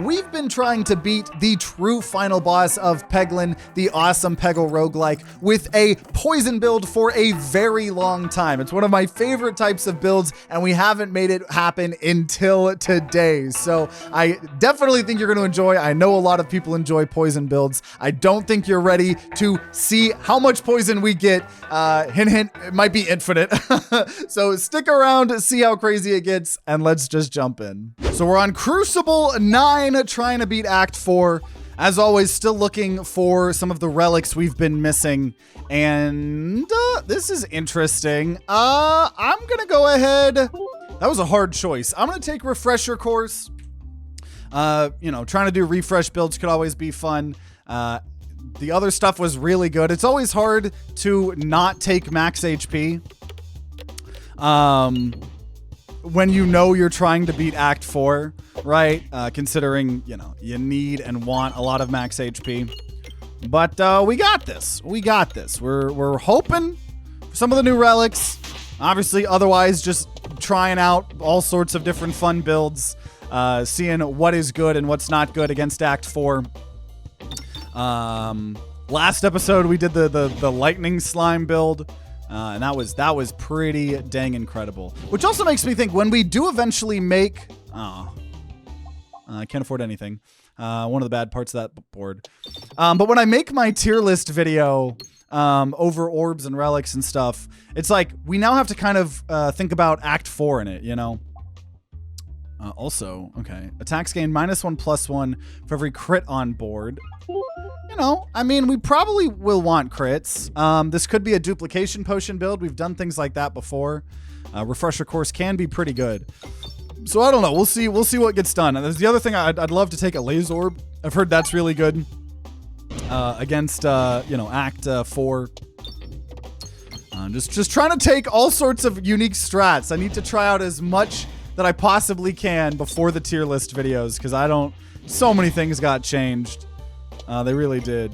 we've been trying to beat the true final boss of Peglin, the awesome Pachinko Roguelike, with a poison build for a very long time. It's one of my favorite types of builds, and we haven't made it happen until today. So I definitely think you're going to enjoy. I know a lot of people enjoy poison builds. I don't think you're ready to see how much poison we get. Hint, hint, it might be infinite. So stick around to see how crazy it gets, and let's just jump in. So we're on Crucible 9, trying to beat Act 4. As always, still looking for some of the relics we've been missing. And this is interesting. I'm gonna go ahead. That was a hard choice. I'm gonna take Refresher Course. You know, trying to do refresh builds could always be fun. The other stuff was really good. It's always hard to not take max HP. When you know you're trying to beat Act 4, right? Considering, you know, you need and want a lot of max HP. But we got this. We got this. We're hoping for some of the new relics. Obviously, otherwise, just trying out all sorts of different fun builds. Seeing what is good and what's not good against Act 4. Last episode, we did the lightning slime build. And that was pretty dang incredible. Which also makes me think, when we do eventually make... I can't afford anything. One of the bad parts of that board. But when I make my tier list video over orbs and relics and stuff, it's like we now have to kind of think about Act 4 in it, you know? Also, okay. Attacks gain -1/+1 for every crit on board. You know, I mean, we probably will want crits. This could be a duplication potion build. We've done things like that before. Refresher Course can be pretty good. So I don't know. We'll see what gets done. And there's the other thing. I'd love to take a laser orb. I've heard that's really good against you know, Act 4. Just trying to take all sorts of unique strats. I need to try out as much that I possibly can before the tier list videos, because so many things got changed. They really did.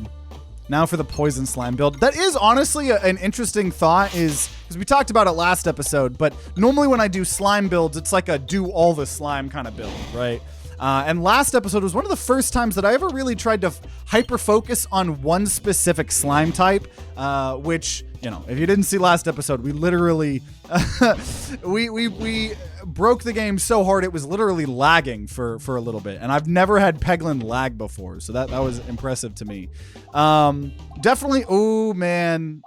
Now for the poison slime build. That is honestly an interesting thought, is because we talked about it last episode, but normally when I do slime builds, it's like a do all the slime kind of build, right? And last episode was one of the first times that I ever really tried to hyper-focus on one specific slime type, which, you know, if you didn't see last episode, we literally, we broke the game so hard it was literally lagging for a little bit. And I've never had Peglin lag before, so that was impressive to me. Definitely, oh man.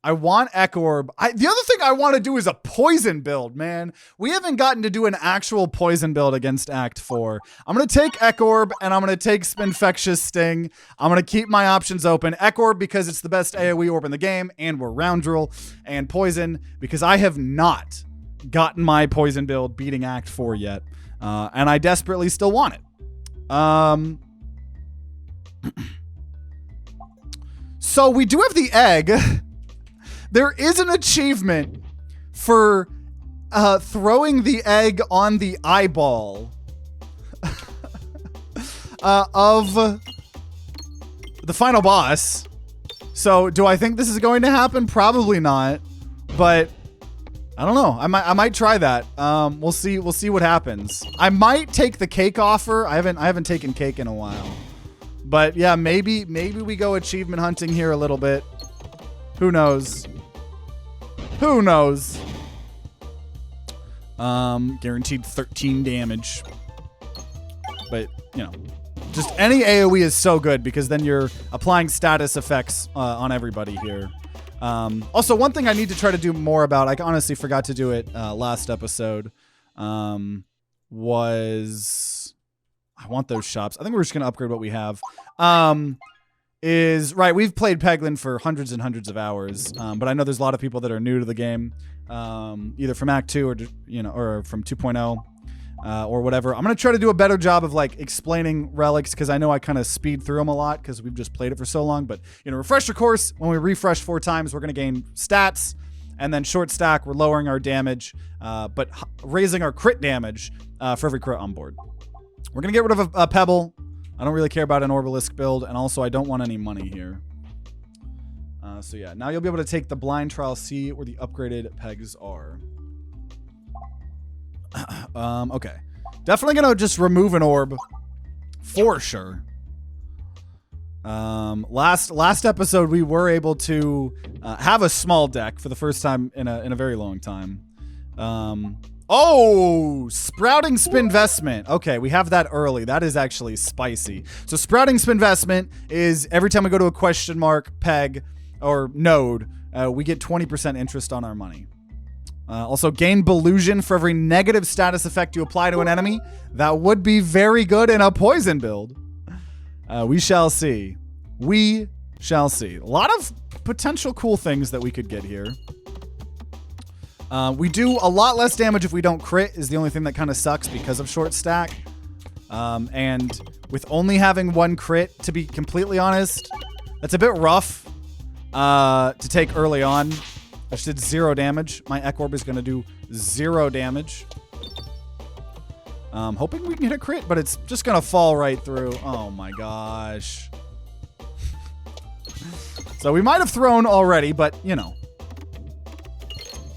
I want Echo Orb. The other thing I want to do is a poison build, man. We haven't gotten to do an actual poison build against Act 4. I'm going to take Echo Orb, and I'm going to take Infectious Sting. I'm going to keep my options open. Echo Orb because it's the best AoE orb in the game, and we're round drill. And Poison because I have not gotten my poison build beating Act 4 yet. And I desperately still want it. So we do have the egg. There is an achievement for throwing the egg on the eyeball of the final boss. So do I think this is going to happen? Probably not. But I don't know. I might try that. We'll see what happens. I might take the cake offer. I haven't taken cake in a while. But yeah, maybe we go achievement hunting here a little bit. Who knows? Who knows? Guaranteed 13 damage. But, you know, just any AoE is so good because then you're applying status effects on everybody here. Also, one thing I need to try to do more about, I honestly forgot to do it last episode, was... I want those shops. I think we're just going to upgrade what we have. Right, we've played Peglin for hundreds and hundreds of hours, but I know there's a lot of people that are new to the game, either from Act 2 or, you know, or from 2.0 or whatever. I'm going to try to do a better job of like explaining relics, because I know I kind of speed through them a lot because we've just played it for so long. But, you know, Refresher Course, when we refresh 4 times, we're going to gain stats, and then Short Stack, we're lowering our damage, but raising our crit damage for every crit on board. We're going to get rid of a Pebble. I don't really care about an Orbalisk build, and also I don't want any money here. So yeah, now you'll be able to take the blind trial, see where the upgraded pegs are. Okay. Definitely gonna just remove an orb for sure. Last episode we were able to have a small deck for the first time in a very long time. Oh, Sprouting Spinvestment. Okay, we have that early. That is actually spicy. So Sprouting Spinvestment is every time we go to a question mark, peg, or node, we get 20% interest on our money. Also, gain Belusion for every negative status effect you apply to an enemy. That would be very good in a poison build. We shall see. We shall see. A lot of potential cool things that we could get here. We do a lot less damage if we don't crit is the only thing that kind of sucks because of short stack. And with only having one crit, to be completely honest, that's a bit rough to take early on. I just did 0 damage. My Ek Orb is going to do 0 damage. Hoping we can hit a crit, but it's just going to fall right through. Oh my gosh. So we might have thrown already, but you know.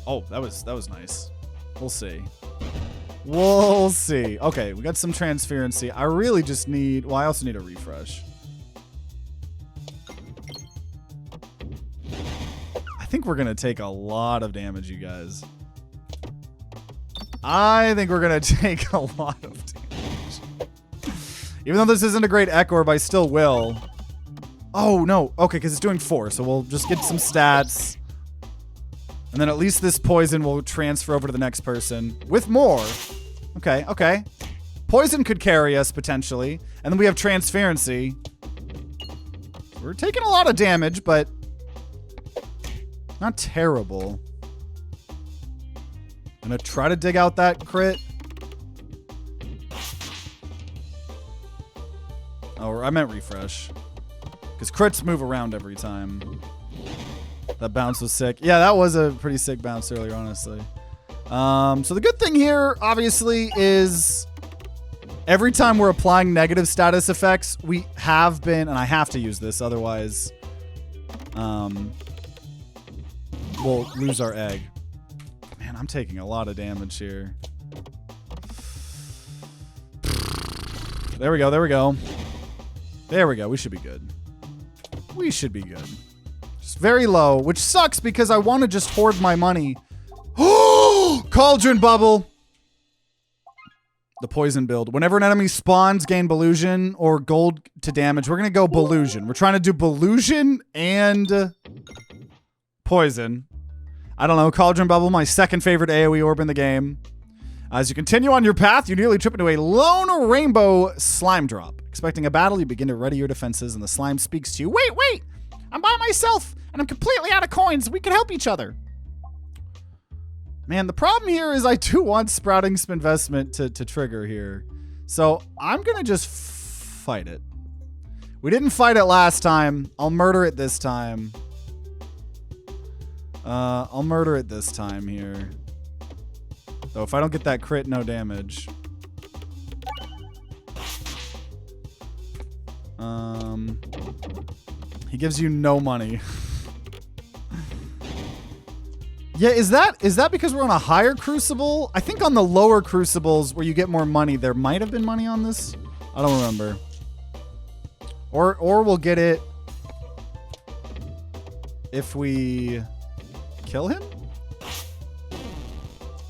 Oh, that was nice. We'll see. We'll see. Okay, we got some transparency. I really just need... Well, I also need a refresh. I think we're going to take a lot of damage, you guys. I think we're going to take a lot of damage. Even though this isn't a great Ek Orb, I still will. Oh, no. Okay, because it's doing 4, so we'll just get some stats. And then at least this poison will transfer over to the next person with more. Okay, okay. Poison could carry us potentially. And then we have transparency. We're taking a lot of damage, but not terrible. I'm gonna try to dig out that crit. Oh, I meant refresh. Because crits move around every time. That bounce was sick. Yeah, that was a pretty sick bounce earlier, honestly. So the good thing here, obviously, is every time we're applying negative status effects, we have been, and I have to use this, otherwise we'll lose our egg. Man, I'm taking a lot of damage here. There we go, there we go. There we go, we should be good. We should be good. Just very low, which sucks because I want to just hoard my money. Oh, Cauldron Bubble. The poison build. Whenever an enemy spawns, gain Belusion or gold to damage. We're going to go Belusion. We're trying to do Belusion and poison. I don't know. Cauldron Bubble, my second favorite AoE orb in the game. As you continue on your path, you nearly trip into a lone rainbow slime drop. Expecting a battle, you begin to ready your defenses, and the slime speaks to you. Wait, wait! I'm by myself, and I'm completely out of coins. We can help each other. Man, the problem here is I do want Sprouting Spinvestment to trigger here. So I'm going to just fight it. We didn't fight it last time. I'll murder it this time. I'll murder it this time here. Though if I don't get that crit, no damage. He gives you no money. Yeah, is that because we're on a higher crucible? I think on the lower crucibles where you get more money, there might have been money on this. I don't remember. Or we'll get it if we kill him?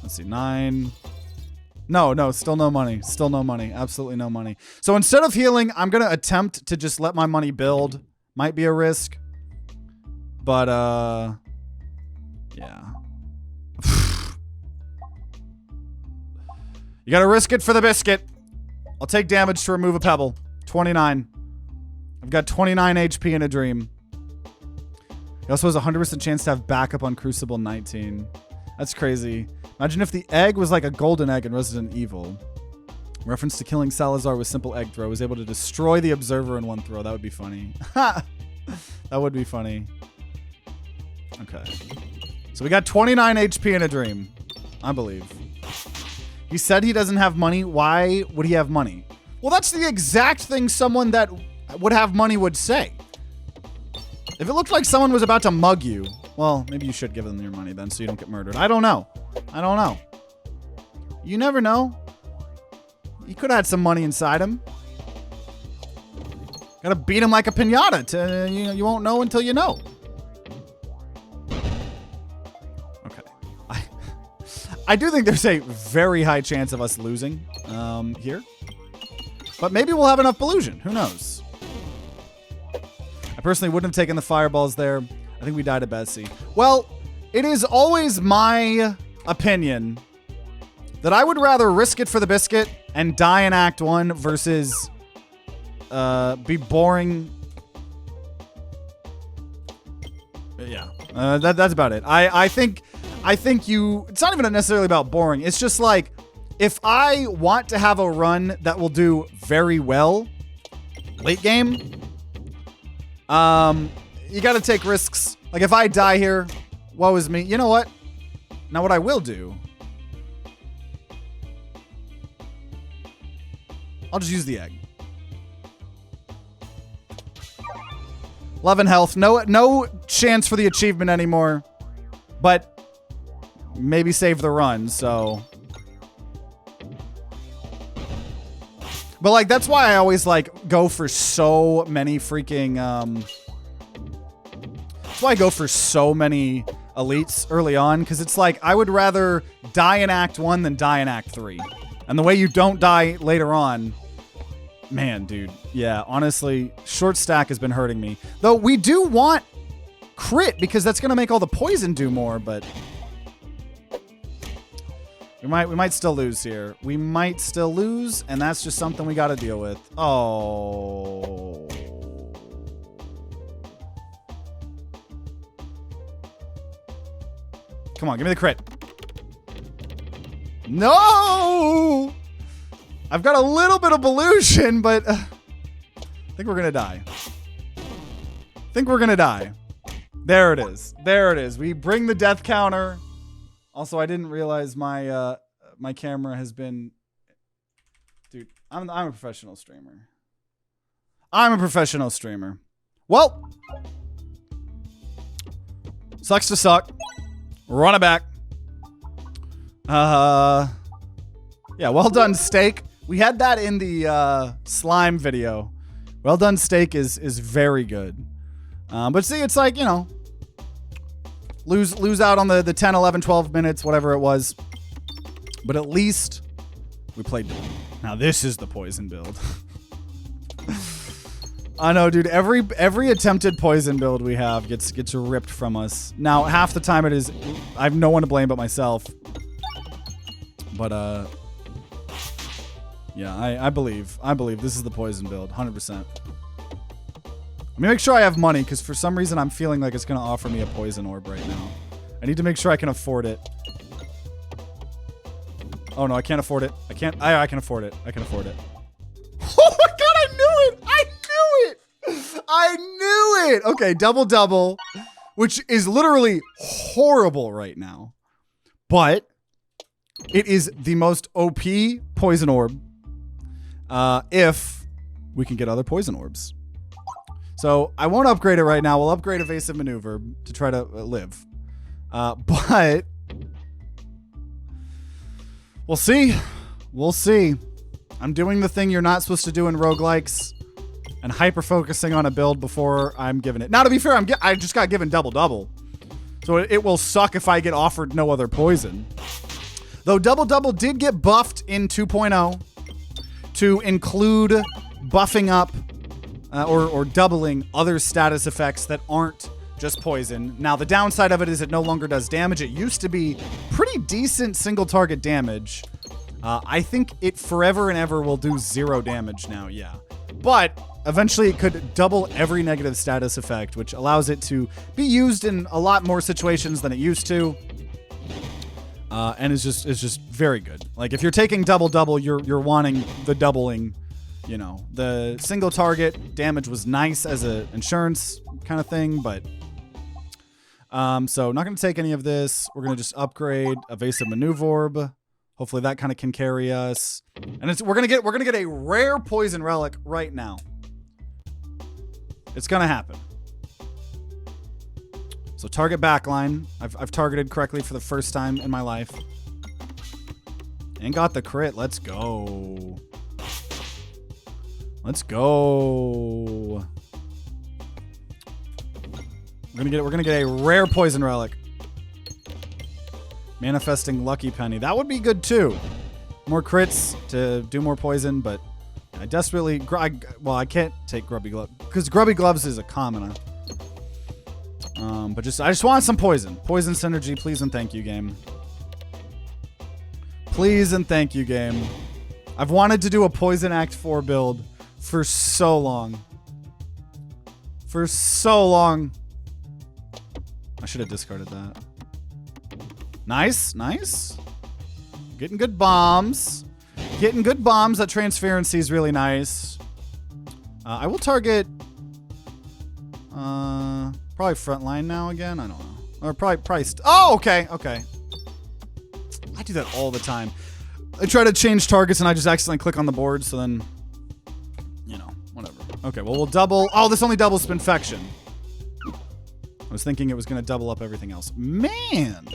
Let's see, 9. No, still no money. Still no money. Absolutely no money. So instead of healing, I'm going to attempt to just let my money build. Might be a risk. But, yeah. You got to risk it for the biscuit. I'll take damage to remove a pebble. 29. I've got 29 HP in a dream. He also has a 100% chance to have backup on Crucible 19. That's crazy. Imagine if the egg was like a golden egg in Resident Evil. Reference to killing Salazar with simple egg throw. Was able to destroy the observer in one throw. That would be funny. That would be funny. Okay. So we got 29 HP in a dream. I believe. He said he doesn't have money. Why would he have money? Well, that's the exact thing someone that would have money would say. If it looked like someone was about to mug you, well, maybe you should give them your money then so you don't get murdered. I don't know. I don't know. You never know. He could have had some money inside him. Gotta beat him like a piñata. You won't know until you know. Okay. I do think there's a very high chance of us losing here. But maybe we'll have enough Ballusion. Who knows? I personally wouldn't have taken the fireballs there. I think we died at Betsy. Well, it is always my opinion that I would rather risk it for the biscuit and die in Act 1 versus be boring. Yeah, that's about it. I think you, it's not even necessarily about boring. It's just like, if I want to have a run that will do very well late game, you got to take risks. Like if I die here, woe is me. You know what? Now what I will do, I'll just use the egg. 11 health. No chance for the achievement anymore, but maybe save the run. So, but like that's why I always like go for so many freaking. That's why I go for so many elites early on, because it's like I would rather die in Act 1 than die in Act 3, and the way you don't die later on. Man, dude. Yeah, honestly, short stack has been hurting me. Though we do want crit because that's going to make all the poison do more, but we might still lose here. We might still lose, and that's just something we got to deal with. Oh. Come on, give me the crit. No! I've got a little bit of Ballusion, but I think we're going to die. There it is. There it is. We bring the death counter. Also, I didn't realize my my camera has been... Dude, I'm a professional streamer. Well, sucks to suck. Run it back. Yeah, well done, steak. We had that in the slime video. Well done steak is very good. But see, it's like, you know, lose out on the 10, 11, 12 minutes, whatever it was. But at least we played. Now this is the poison build. I know, dude. Every attempted poison build we have gets ripped from us. Now, half the time it is, I have no one to blame but myself. But yeah, I believe this is the poison build, 100%. Let me make sure I have money, because for some reason I'm feeling like it's gonna offer me a poison orb right now. I need to make sure I can afford it. Oh no, I can't afford it. I can afford it. I can afford it. Oh my god, I knew it! Okay, double, which is literally horrible right now. But it is the most OP poison orb if we can get other poison orbs. So I won't upgrade it right now. We'll upgrade evasive maneuver to try to live. But we'll see. We'll see. I'm doing the thing you're not supposed to do in roguelikes and hyper-focusing on a build before I'm giving it. Now, to be fair, I just got given double. So it will suck if I get offered no other poison. Though double did get buffed in 2.0 to include buffing up or doubling other status effects that aren't just poison. Now, the downside of it is it no longer does damage. It used to be pretty decent single target damage. I think it forever and ever will do 0 damage now, yeah. But eventually it could double every negative status effect, which allows it to be used in a lot more situations than it used to. And it's just very good. Like if you're taking double, you're wanting the doubling, you know. The single target damage was nice as a insurance kind of thing, but so not gonna take any of this. We're gonna just upgrade evasive maneuver orb. Hopefully that kind of can carry us. And we're gonna get a rare poison relic right now. It's gonna happen. So target backline. I've targeted correctly for the first time in my life. And got the crit. Let's go. Let's go. We're gonna get a rare poison relic. Manifesting lucky penny. That would be good too. More crits to do more poison, but I desperately... well, I can't take Grubby Glove because Grubby Gloves is a commoner. But I just want some poison. Poison synergy, please and thank you, game. Please and thank you, game. I've wanted to do a Poison Act 4 build for so long. For so long. I should have discarded that. Nice, nice. Getting good bombs. Getting good bombs. That transparency is really nice. I will target... probably frontline now again. I don't know. Or probably oh, okay, okay. I do that all the time. I try to change targets and I just accidentally click on the board, so then, you know, whatever. Okay, well, we'll double... Oh, this only doubles Spinfection. I was thinking it was going to double up everything else. Man!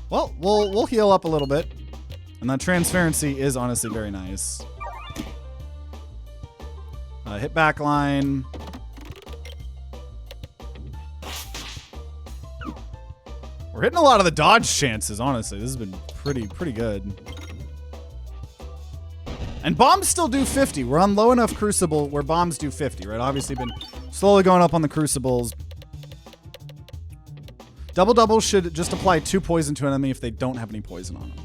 Well, we'll heal up a little bit. And that transparency is honestly very nice. Hit back line. We're hitting a lot of the dodge chances, honestly. This has been pretty good. And bombs still do 50. We're on low enough Crucible where bombs do 50, right? Obviously been slowly going up on the Crucibles. Double should just apply 2 poison to an enemy if they don't have any poison on them.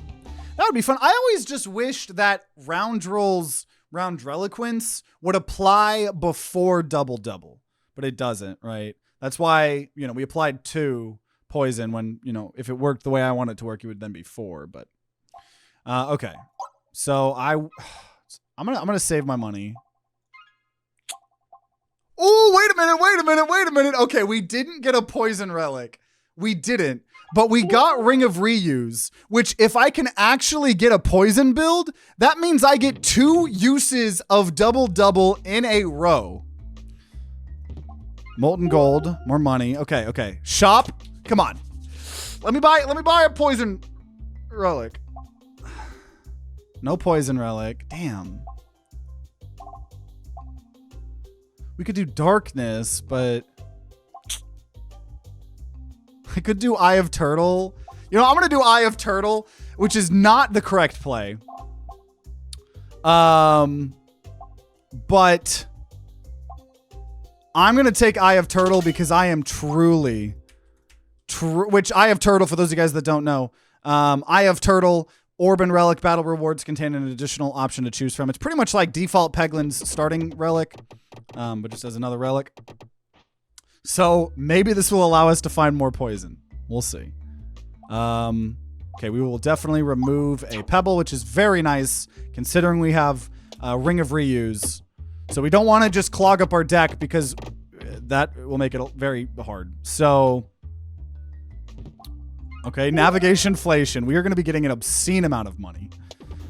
That would be fun. I always just wished that Roundrel's Roundreliquence would apply before double, but it doesn't, right? That's why, you know, we applied 2 poison when, you know, if it worked the way I want it to work, it would then be 4, but okay. So I'm gonna save my money. Oh, wait a minute. Okay, we didn't get a poison relic. We didn't, but we got Ring of Reuse, which if I can actually get a poison build, that means I get 2 uses of double in a row. Molten gold, more money. Okay. Shop. Come on. Let me buy a poison relic. No poison relic. Damn. We could do darkness, but I could do Eye of Turtle. You know, I'm going to do Eye of Turtle, which is not the correct play. But I'm going to take Eye of Turtle because I am truly... which Eye of Turtle, for those of you guys that don't know, Eye of Turtle, Orb and Relic battle rewards contain an additional option to choose from. It's pretty much like default Peglin's starting relic, but just as another relic. So maybe this will allow us to find more poison. We'll see. Okay, we will definitely remove a Pebble, which is very nice considering we have a Ring of Reuse. So we don't want to just clog up our deck because that will make it very hard. So... okay, navigation inflation. We are going to be getting an obscene amount of money.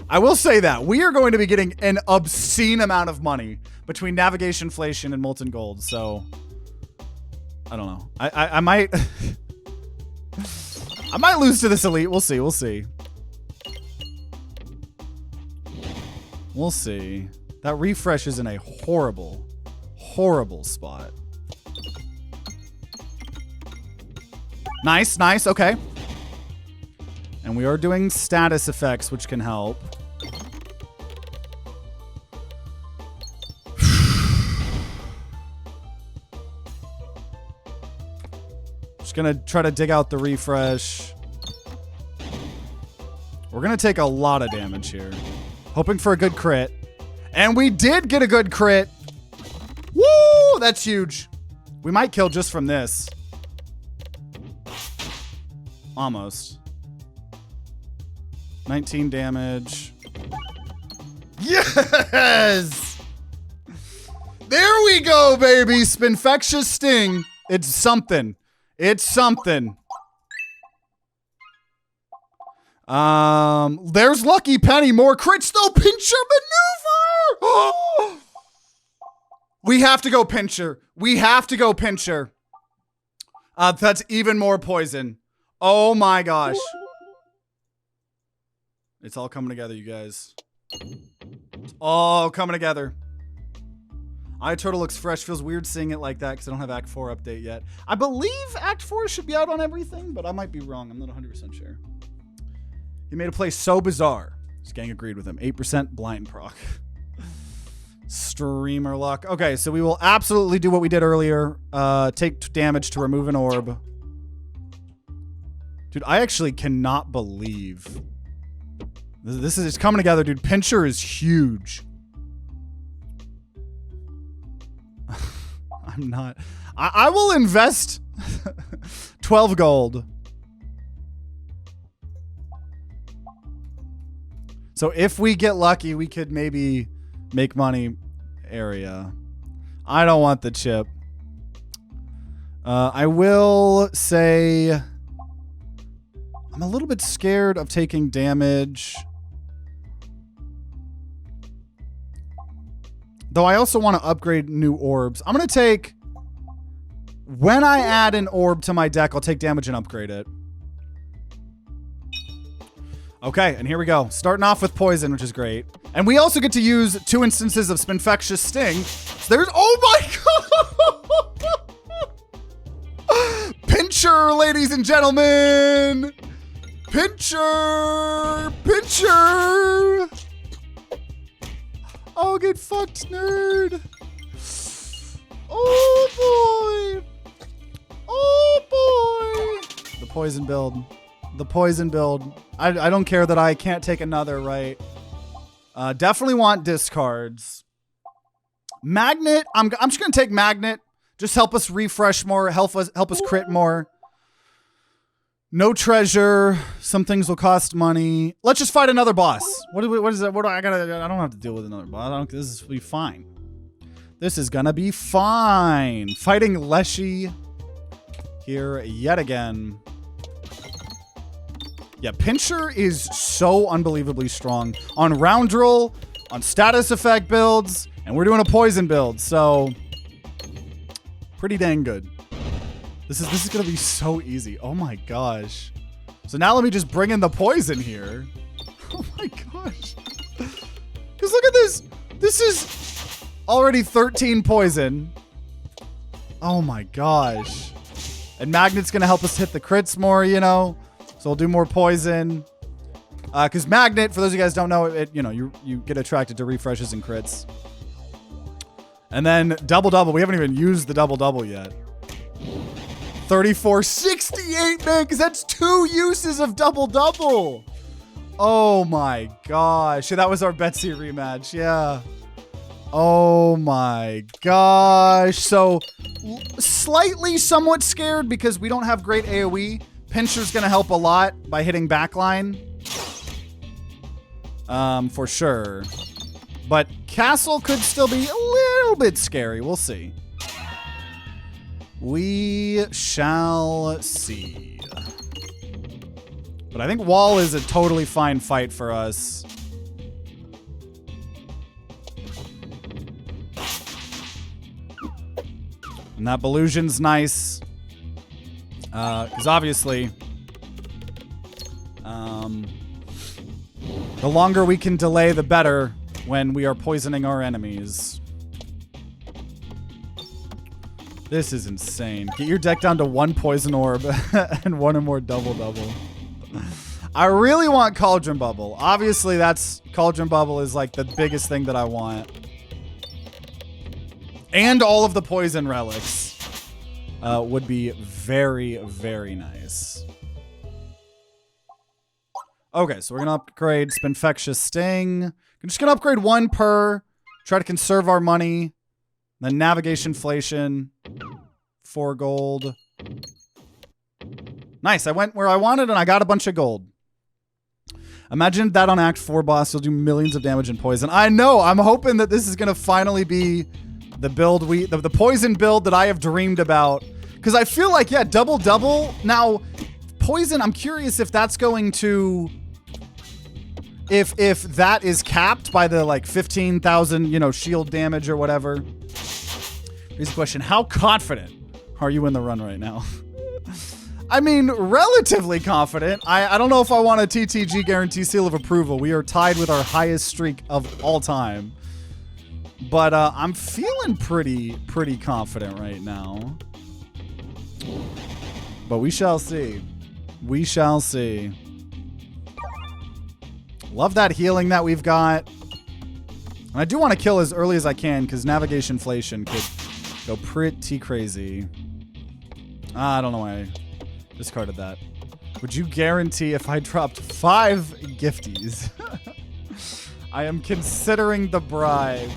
I will say that. We are going to be getting an obscene amount of money between navigation inflation and molten gold. So, I don't know. I might... I might lose to this elite. We'll see. We'll see. We'll see. That refresh is in a horrible, horrible spot. Nice, nice. Okay. And we are doing status effects, which can help. Just gonna try to dig out the refresh. We're gonna take a lot of damage here. Hoping for a good crit. And we did get a good crit. Woo! That's huge. We might kill just from this. Almost. 19 damage. Yes! There we go, baby. Spinfectious Sting. It's something. It's something. There's Lucky Penny. More crits though. Pincher maneuver. We have to go Pincher. We have to go Pincher. That's even more poison. Oh my gosh. It's all coming together, you guys. It's all coming together. iTurtle looks fresh. Feels weird seeing it like that because I don't have Act 4 update yet. I believe Act 4 should be out on everything, but I might be wrong. I'm not 100% sure. He made a play so bizarre. His gang agreed with him. 8% blind proc. Streamer luck. Okay, so we will absolutely do what we did earlier. Take damage to remove an orb. Dude, I actually cannot believe this is, it's coming together, dude. Pincher is huge. I'm not. I will invest 12 gold. So if we get lucky, we could maybe make money area. I don't want the chip. I will say I'm a little bit scared of taking damage. Though I also want to upgrade new orbs. I'm going to take... When I add an orb to my deck, I'll take damage and upgrade it. Okay, and here we go. Starting off with poison, which is great. And we also get to use 2 instances of Spinfectious Sting. So there's... Oh my god! Pincher, ladies and gentlemen! Pincher! Pincher! Oh, get fucked, nerd. Oh, boy. Oh, boy. The poison build. The poison build. I don't care that I can't take another, right? Definitely want discards. Magnet. I'm just going to take Magnet. Just help us refresh more. Help us crit more. No treasure. Some things will cost money. Let's just fight another boss. What is that? What do I gotta? I don't have to deal with another boss. This is be fine. This is gonna be fine. Fighting Leshy here yet again. Yeah, Pincher is so unbelievably strong on round roll, on status effect builds, and we're doing a poison build, so pretty dang good. This is gonna be so easy. Oh my gosh. So now let me just bring in the poison here. Oh my gosh. Because look at this. This is already 13 poison. Oh my gosh. And Magnet's gonna help us hit the crits more, you know. So we'll do more poison. Because Magnet, for those of you guys who don't know, you get attracted to refreshes and crits. And then double. We haven't even used the double yet. 3468, man, because that's 2 uses of double. Oh my gosh. Yeah, that was our Betsy rematch. Yeah. Oh my gosh. So slightly somewhat scared because we don't have great AoE. Pincher's going to help a lot by hitting backline. For sure. But Castle could still be a little bit scary. We'll see. We shall see. But I think Wall is a totally fine fight for us. And that Belusion's nice. Because obviously, the longer we can delay, the better when we are poisoning our enemies. This is insane. Get your deck down to 1 poison orb and 1 or more double. I really want Cauldron Bubble. Obviously, Cauldron Bubble is like the biggest thing that I want. And all of the poison relics would be very, very nice. Okay, so we're gonna upgrade Spinfectious Sting. I'm just gonna upgrade 1 per. Try to conserve our money. Then Navigation Inflation. 4 gold. Nice, I went where I wanted and I got a bunch of gold. Imagine that on Act 4 boss, you'll do millions of damage and poison. I know, I'm hoping that this is gonna finally be the build the poison build that I have dreamed about. Because I feel like, yeah, double. Now, poison, I'm curious if that's going to... If that is capped by the, like, 15,000, shield damage or whatever. Here's the question. How confident are you in the run right now? I mean, relatively confident. I don't know if I want a TTG guarantee seal of approval. We are tied with our highest streak of all time. But I'm feeling pretty confident right now. But we shall see. We shall see. Love that healing that we've got. And I do want to kill as early as I can because navigation inflation could go pretty crazy. I don't know why I discarded that. Would you guarantee if I dropped 5 gifties? I am considering the bribe.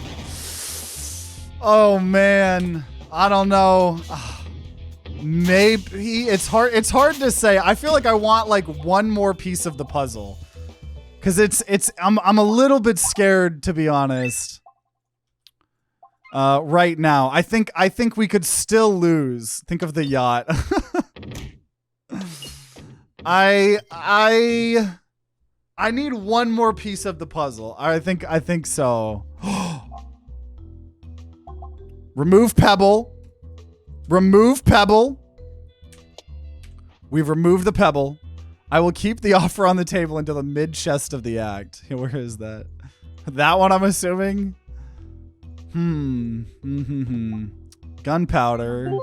Oh man, I don't know. Maybe it's hard to say. I feel like I want like one more piece of the puzzle. Cause I'm a little bit scared, to be honest. Right now. I think we could still lose. Think of the yacht. I need one more piece of the puzzle. I think so. Remove Pebble. Remove Pebble. We've removed the Pebble. I will keep the offer on the table until the mid-chest of the act. Where is that? That one, I'm assuming? Gunpowder.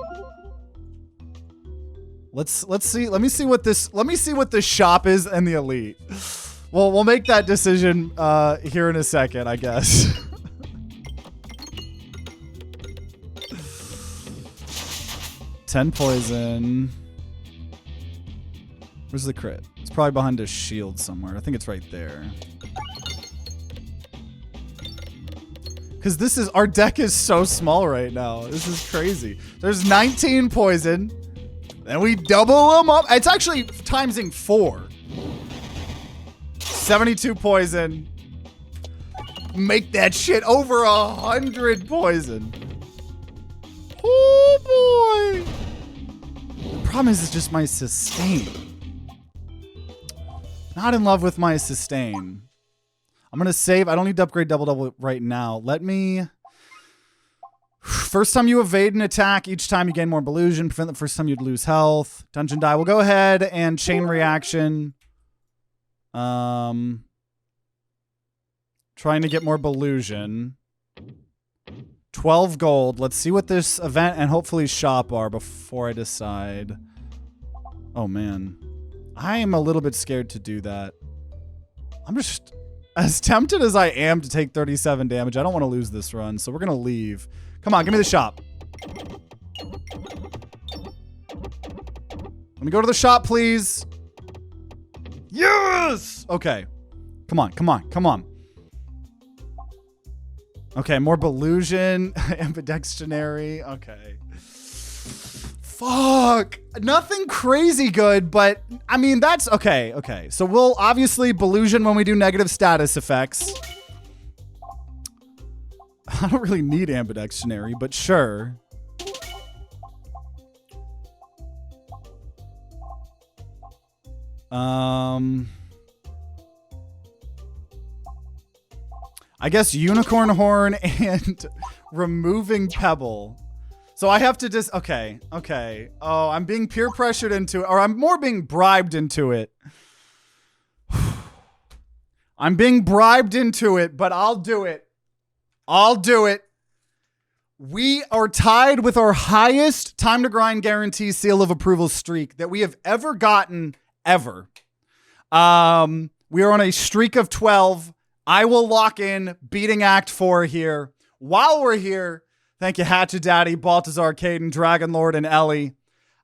Let's see. Let me see what this shop is and the elite. Well, we'll make that decision here in a second, I guess. $10 poison. Where's the crit? It's probably behind a shield somewhere. I think it's right there. Because our deck is so small right now. This is crazy. There's 19 poison. Then we double them up. It's actually timesing 4. 72 poison. Make that shit over 100 poison. Oh boy. The problem is it's just my sustain. Not in love with my sustain. I'm going to save. I don't need to upgrade double right now. Let me... First time you evade an attack, each time you gain more illusion. Prevent the first time you'd lose health. Dungeon die. We'll go ahead and chain reaction. Trying to get more illusion. 12 gold. Let's see what this event and hopefully shop are before I decide. Oh man. I am a little bit scared to do that. I'm just as tempted as I am to take 37 damage. I don't want to lose this run, so we're going to leave. Come on, give me the shop. Let me go to the shop, please. Yes! Okay. Come on, come on, come on. Okay, more Belusion. Ambidextrary. Okay. Fuck. Nothing crazy good, but I mean, that's okay. Okay. So we'll obviously Belusion when we do negative status effects. I don't really need ambidextrary, but sure. I guess Unicorn Horn and removing Pebble. So I have to just, okay. Oh, I'm being peer pressured into it, or I'm more being bribed into it. I'm being bribed into it, but I'll do it. I'll do it. We are tied with our highest time to grind guarantee seal of approval streak that we have ever gotten, ever. We are on a streak of 12. I will lock in beating Act 4 here. While we're here, thank you, HatchetDaddy, Baltazár, Kaiden, DragonLord, and Ellie.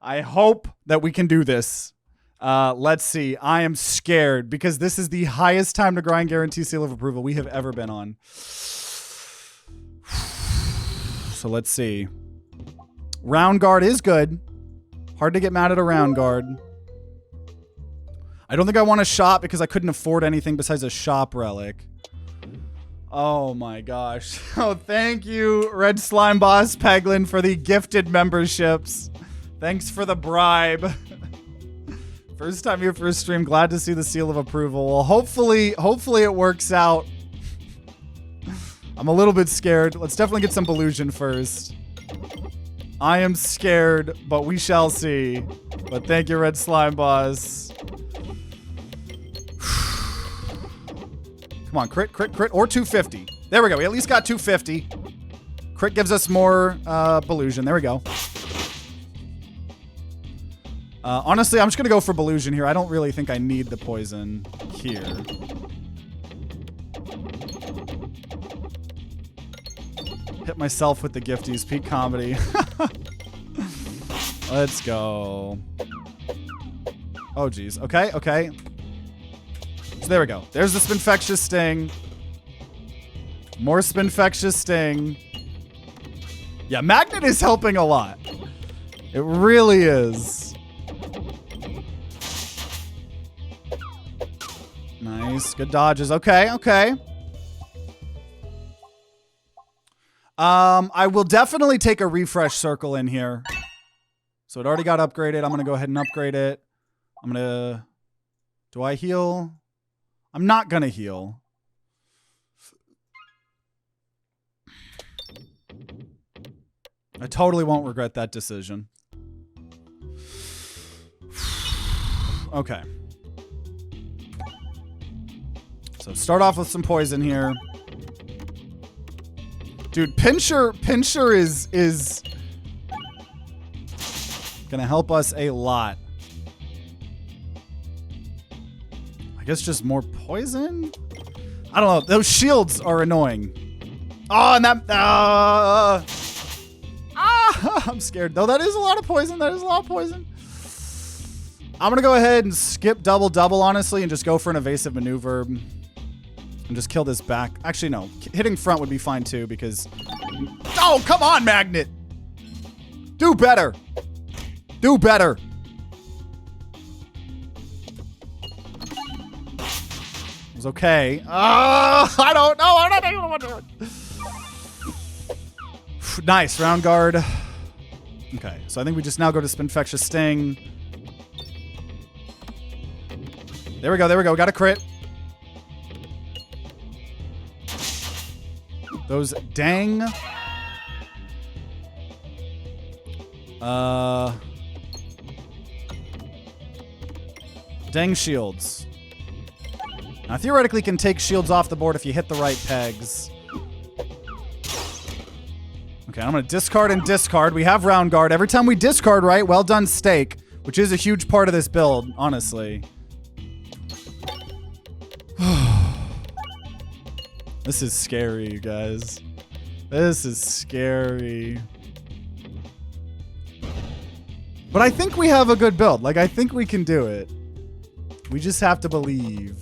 I hope that we can do this. Let's see. I am scared because this is the highest time to grind guarantee seal of approval we have ever been on. So let's see. Round guard is good. Hard to get mad at a round guard. I don't think I want a shop because I couldn't afford anything besides a shop relic. Oh my gosh. Oh, thank you, Red Slime Boss Peglin, for the gifted memberships. Thanks for the bribe. First time here for a stream. Glad to see the seal of approval. Well, hopefully it works out. I'm a little bit scared. Let's definitely get some Belusion first. I am scared, but we shall see. But thank you, Red Slime Boss. Come on, crit, or 250. There we go. We at least got 250. Crit gives us more Ballusion. There we go. Honestly, I'm just going to go for Ballusion here. I don't really think I need the poison here. Hit myself with the gifties. Peak comedy. Let's go. Oh, geez. Okay, okay. So there we go. There's the Spinfectious Sting. More Spinfectious Sting. Yeah, Magnet is helping a lot. It really is. Nice. Good dodges. Okay, okay. I will definitely take a refresh circle in here. So it already got upgraded. I'm going to go ahead and upgrade it. I'm going to... Do I heal? I'm not going to heal. I totally won't regret that decision. Okay. So start off with some poison here. Dude, Pinscher is gonna help us a lot. I guess just more poison? I don't know. Those shields are annoying. Oh, and that... I'm scared. Though that is a lot of poison. That is a lot of poison. I'm going to go ahead and skip double, honestly, and just go for an evasive maneuver. And just kill this back. Actually, no. Hitting front would be fine, too, because... Oh, come on, Magnet! Do better! Do better! It was okay. I don't know. I'm not even what to do. Nice. Round guard. Okay, so I think we just now go to Spinfectious Sting. There we go, there we go. Got a crit. Those dang... Dang shields. Now, theoretically, can take shields off the board if you hit the right pegs. Okay, I'm going to discard and discard. We have round guard. Every time we discard, right? Well done, Stake, which is a huge part of this build, honestly. This is scary, you guys. This is scary. But I think we have a good build. Like, I think we can do it. We just have to believe.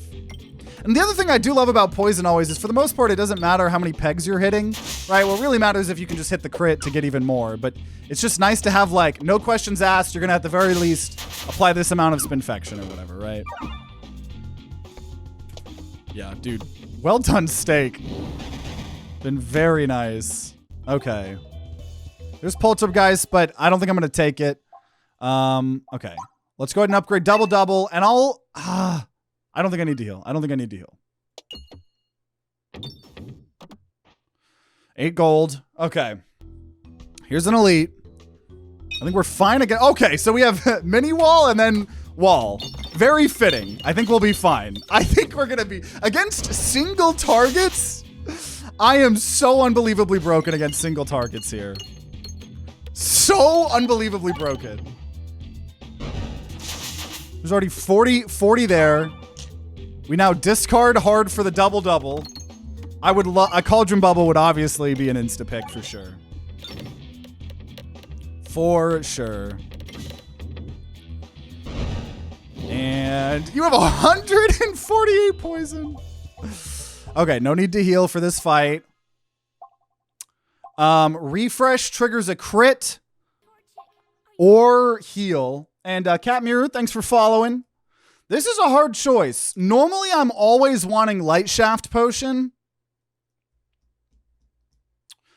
And the other thing I do love about poison always is, for the most part, it doesn't matter how many pegs you're hitting, right? What really matters is if you can just hit the crit to get even more. But it's just nice to have, like, no questions asked. You're going to, at the very least, apply this amount of Spinfection or whatever, right? Yeah, dude. Well done, Steak. Been very nice. Okay. There's Poltergeist, but I don't think I'm going to take it. Okay. Let's go ahead and upgrade double, and I'll... I don't think I need to heal. I don't think I need to heal. 8 gold. Okay. Here's an elite. I think we're fine again. Okay, so we have mini wall and then wall. Very fitting. I think we'll be fine. I think we're going to be... Against single targets? I am so unbelievably broken against single targets here. So unbelievably broken. There's already 40 there. We now discard hard for the double. I would love... A Cauldron Bubble would obviously be an insta-pick for sure. For sure. And you have 148 poison. Okay, no need to heal for this fight. Refresh triggers a crit or heal. And Cat Mirror, thanks for following. This is a hard choice. Normally, I'm always wanting Light Shaft Potion,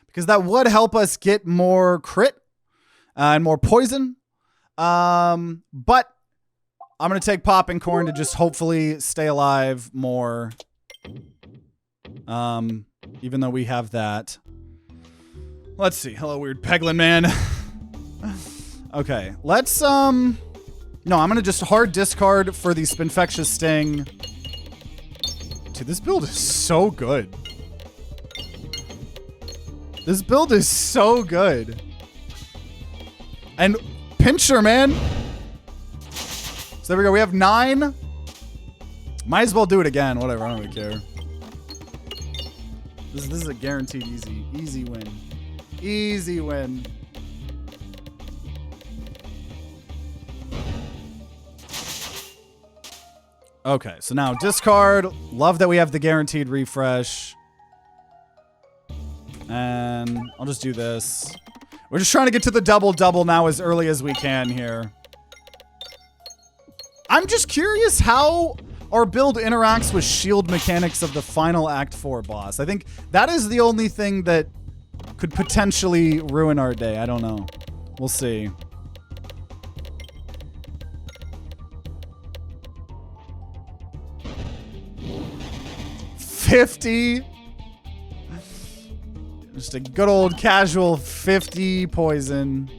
because that would help us get more crit and more poison. But I'm going to take Popping Corn to just hopefully stay alive more. Even though we have that. Let's see. Hello, weird Peglin man. Okay, let's, no, I'm gonna just hard discard for the Spinfectious Sting. Dude, this build is so good. This build is so good. And Pincher, man. So there we go. We have 9. Might as well do it again. Whatever. I don't really care. This is a guaranteed easy win. Easy win. Okay, so now discard. Love that we have the guaranteed refresh. And I'll just do this. We're just trying to get to the double-double now as early as we can here. I'm just curious how our build interacts with shield mechanics of the final Act 4 boss. I think that is the only thing that could potentially ruin our day. I don't know. We'll see. $50. Just a good old casual 50 poison.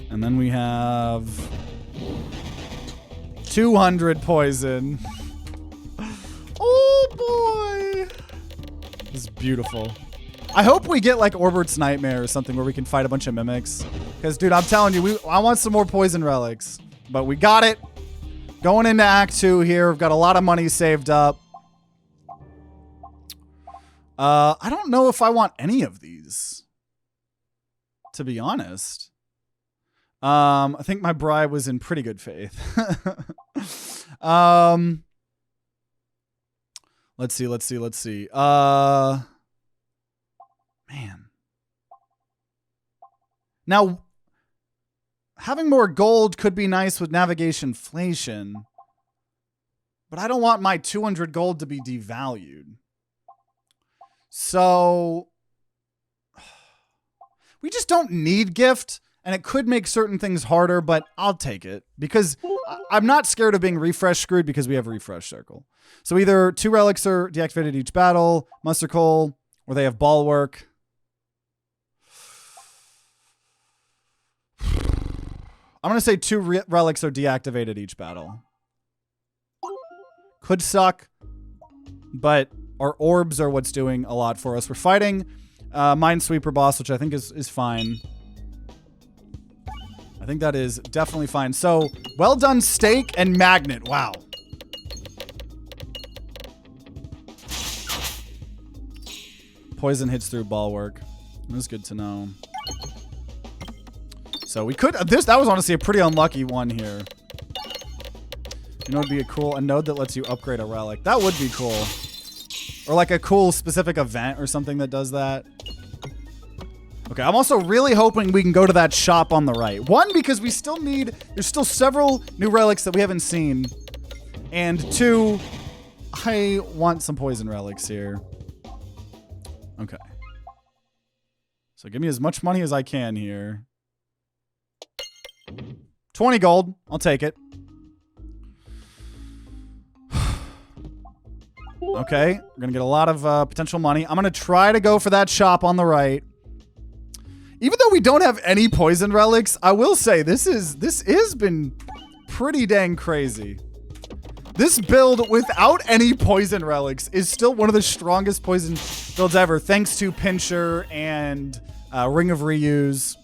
And then we have 200 poison. Oh boy. This is beautiful. I hope we get like Orbert's Nightmare or something where we can fight a bunch of mimics. Because dude, I'm telling you, I want some more poison relics. But we got it. Going into Act 2 here. We've got a lot of money saved up. I don't know if I want any of these, to be honest. I think my bribe was in pretty good faith. Let's see. Man. Now, having more gold could be nice with navigation inflation, but I don't want my 200 gold to be devalued. So we just don't need gift, and it could make certain things harder, but I'll take it because I'm not scared of being refresh screwed because we have refresh circle. So either 2 relics are deactivated each battle, muster coal, or they have bulwark. I'm going to say 2 relics are deactivated each battle. Could suck, but our orbs are what's doing a lot for us. We're fighting Minesweeper boss, which I think is fine. I think that is definitely fine. So, well done, Stake and Magnet. Wow. Poison hits through bulwark. That's good to know. So we could, that was honestly a pretty unlucky one here. You know, it'd be a node that lets you upgrade a relic. That would be cool. Or like a cool specific event or something that does that. Okay, I'm also really hoping we can go to that shop on the right. 1, because we still need, there's still several new relics that we haven't seen. And 2, I want some poison relics here. Okay. So give me as much money as I can here. 20 gold. I'll take it. Okay, we're going to get a lot of potential money. I'm going to try to go for that shop on the right. Even though we don't have any poison relics, I will say this has been pretty dang crazy. This build without any poison relics is still one of the strongest poison builds ever, thanks to Pincher and Ring of Reuse,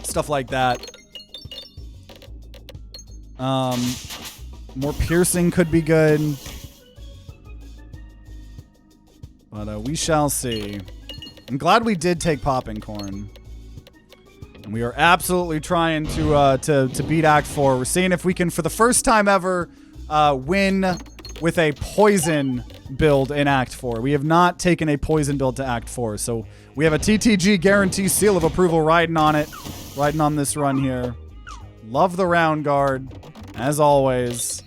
stuff like that. More piercing could be good. But we shall see. I'm glad we did take Popping Corn. And we are absolutely trying to beat Act 4. We're seeing if we can, for the first time ever, win with a poison build in Act 4. We have not taken a poison build to Act 4. So we have a TTG guarantee seal of approval riding on it. Riding on this run here. Love the round guard, as always.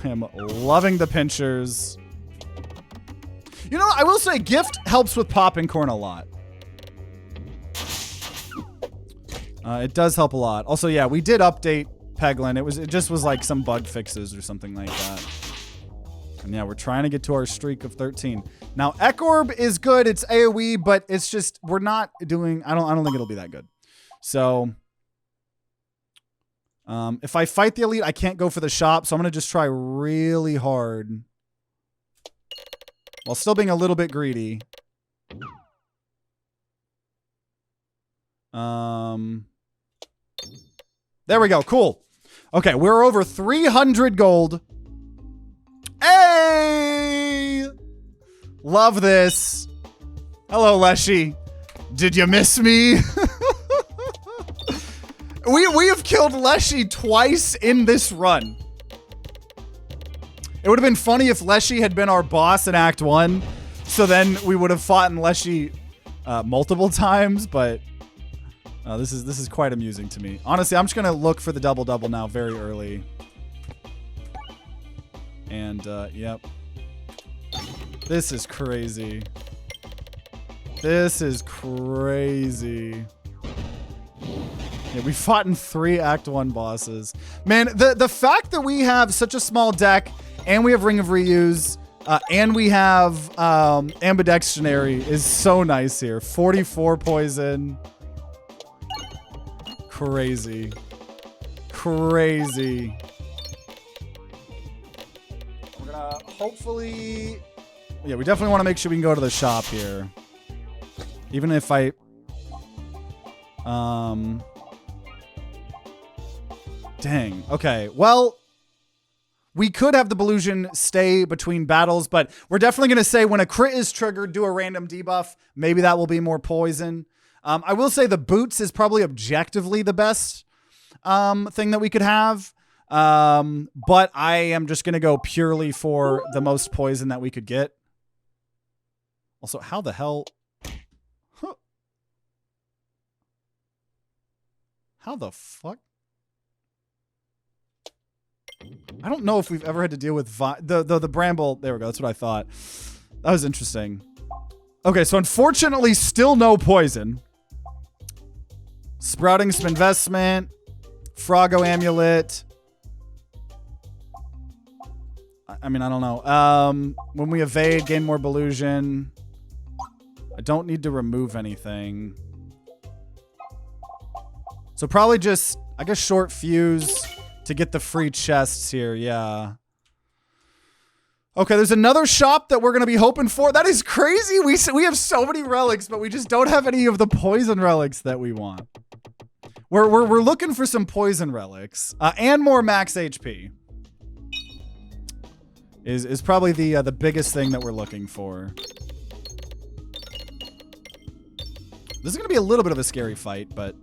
I am loving the pinchers. You know, I will say gift helps with Popping Corn a lot. It does help a lot. Also, yeah, we did update Peglin. It just was like some bug fixes or something like that. And yeah, we're trying to get to our streak of 13. Now, Ekorb is good. It's AoE, but it's just we're not doing. I don't think it'll be that good. So, if I fight the elite, I can't go for the shop. So I'm gonna just try really hard while still being a little bit greedy. There we go. Cool. Okay, we're over 300 gold. Hey! Love this. Hello, Leshy. Did you miss me? We have killed Leshy twice in this run. It would have been funny if Leshy had been our boss in Act 1, so then we would have fought in Leshy multiple times, but this is quite amusing to me. Honestly, I'm just gonna look for the double-double now very early. And yep. This is crazy. This is crazy. Yeah, we fought in 3 Act 1 bosses. Man, the fact that we have such a small deck, and we have Ring of Reuse, and we have Ambidextrary is so nice here. 44 poison. Crazy. Crazy. We're gonna hopefully... Yeah, we definitely want to make sure we can go to the shop here. Even if I... Dang. Okay. Well, we could have the Belusion stay between battles, but we're definitely going to say when a crit is triggered, do a random debuff. Maybe that will be more poison. I will say the boots is probably objectively the best thing that we could have. But I am just going to go purely for the most poison that we could get. Also, how the hell... Huh. How the fuck? I don't know if we've ever had to deal with the bramble. There we go. That's what I thought. That was interesting. Okay, so unfortunately, still no poison. Sprouting some investment. Froggo amulet. I mean, I don't know. When we evade, gain more Belusion. I don't need to remove anything. So probably just, I guess, short fuse to get the free chests here. Yeah. Okay, there's another shop that we're going to be hoping for. That is crazy. We have so many relics, but we just don't have any of the poison relics that we want. We're looking for some poison relics and more max HP. Is probably the biggest thing that we're looking for. This is going to be a little bit of a scary fight, but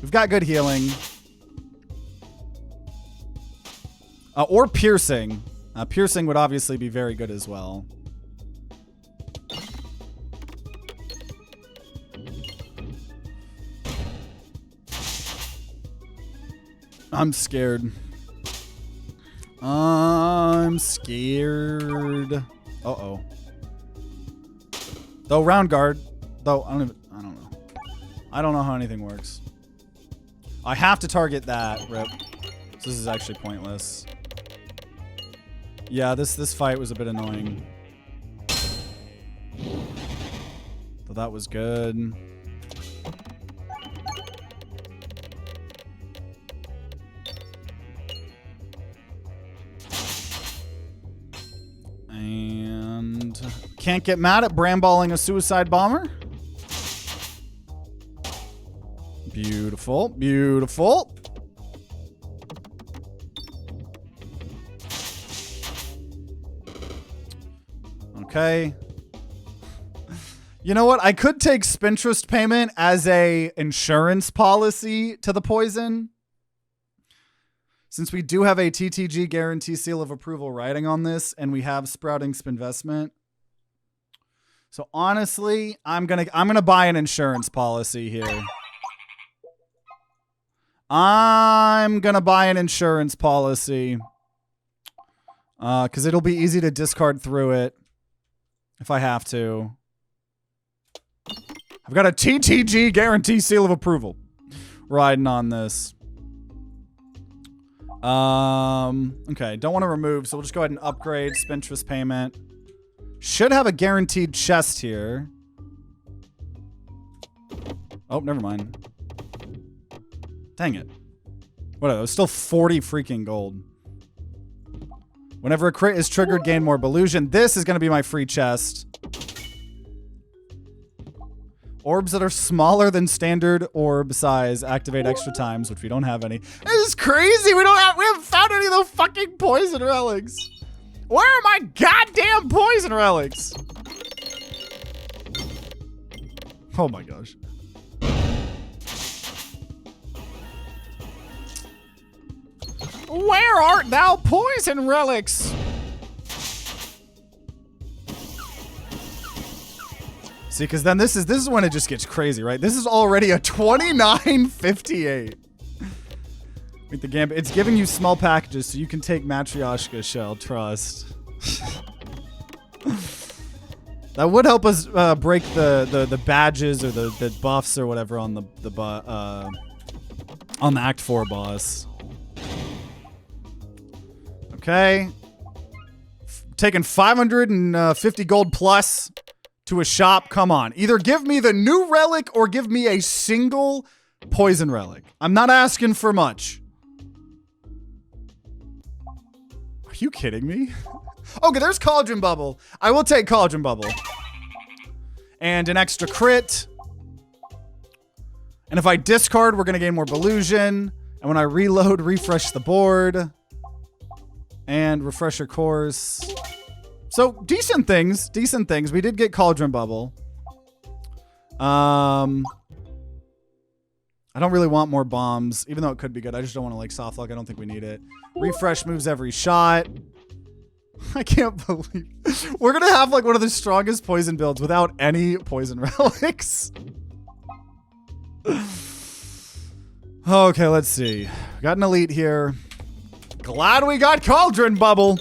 we've got good healing. Or piercing. Piercing would obviously be very good as well. I'm scared. I'm scared. Uh-oh. Though round guard. Though I don't know. I don't know how anything works. I have to target that. Rip. So this is actually pointless. Yeah, this fight was a bit annoying. But that was good. And can't get mad at bramballing a suicide bomber. Beautiful, beautiful. Okay. You know what? I could take Spintrust payment as a insurance policy to the poison. Since we do have a TTG guarantee seal of approval writing on this, and we have sprouting Spinvestment. So honestly, I'm gonna buy an insurance policy here. I'm gonna buy an insurance policy. Because it'll be easy to discard through it. If I have to. I've got a TTG guarantee seal of approval riding on this. Okay, don't want to remove, so we'll just go ahead and upgrade Spintrust payment. Should have a guaranteed chest here. Oh, never mind. Dang it. What, it was still 40 freaking gold. Whenever a crit is triggered, gain more Ballusion. This is going to be my free chest. Orbs that are smaller than standard orb size activate extra times, which we don't have any. This is crazy. We haven't found any of those fucking poison relics. Where are my goddamn poison relics? Oh my gosh. Where art thou, poison relics? See, because then this is when it just gets crazy, right? This is already a 29.58. With the gambit, it's giving you small packages so you can take Matryoshka shell. Trust. That would help us break the badges or the buffs or whatever on the Act 4 boss. Okay. Taking 550 gold plus to a shop. Come on. Either give me the new relic or give me a single poison relic. I'm not asking for much. Are you kidding me? Okay, there's Cauldron Bubble. I will take Cauldron Bubble. And an extra crit. And if I discard, we're going to gain more Ballusion. And when I reload, refresh the board. And refresher course. So, decent things. Decent things. We did get Cauldron Bubble. I don't really want more bombs, even though it could be good. I just don't want to, like, soft lock. I don't think we need it. Refresh moves every shot. I can't believe we're going to have, like, one of the strongest poison builds without any poison relics. Okay, let's see. We got an elite here. Glad we got Cauldron Bubble.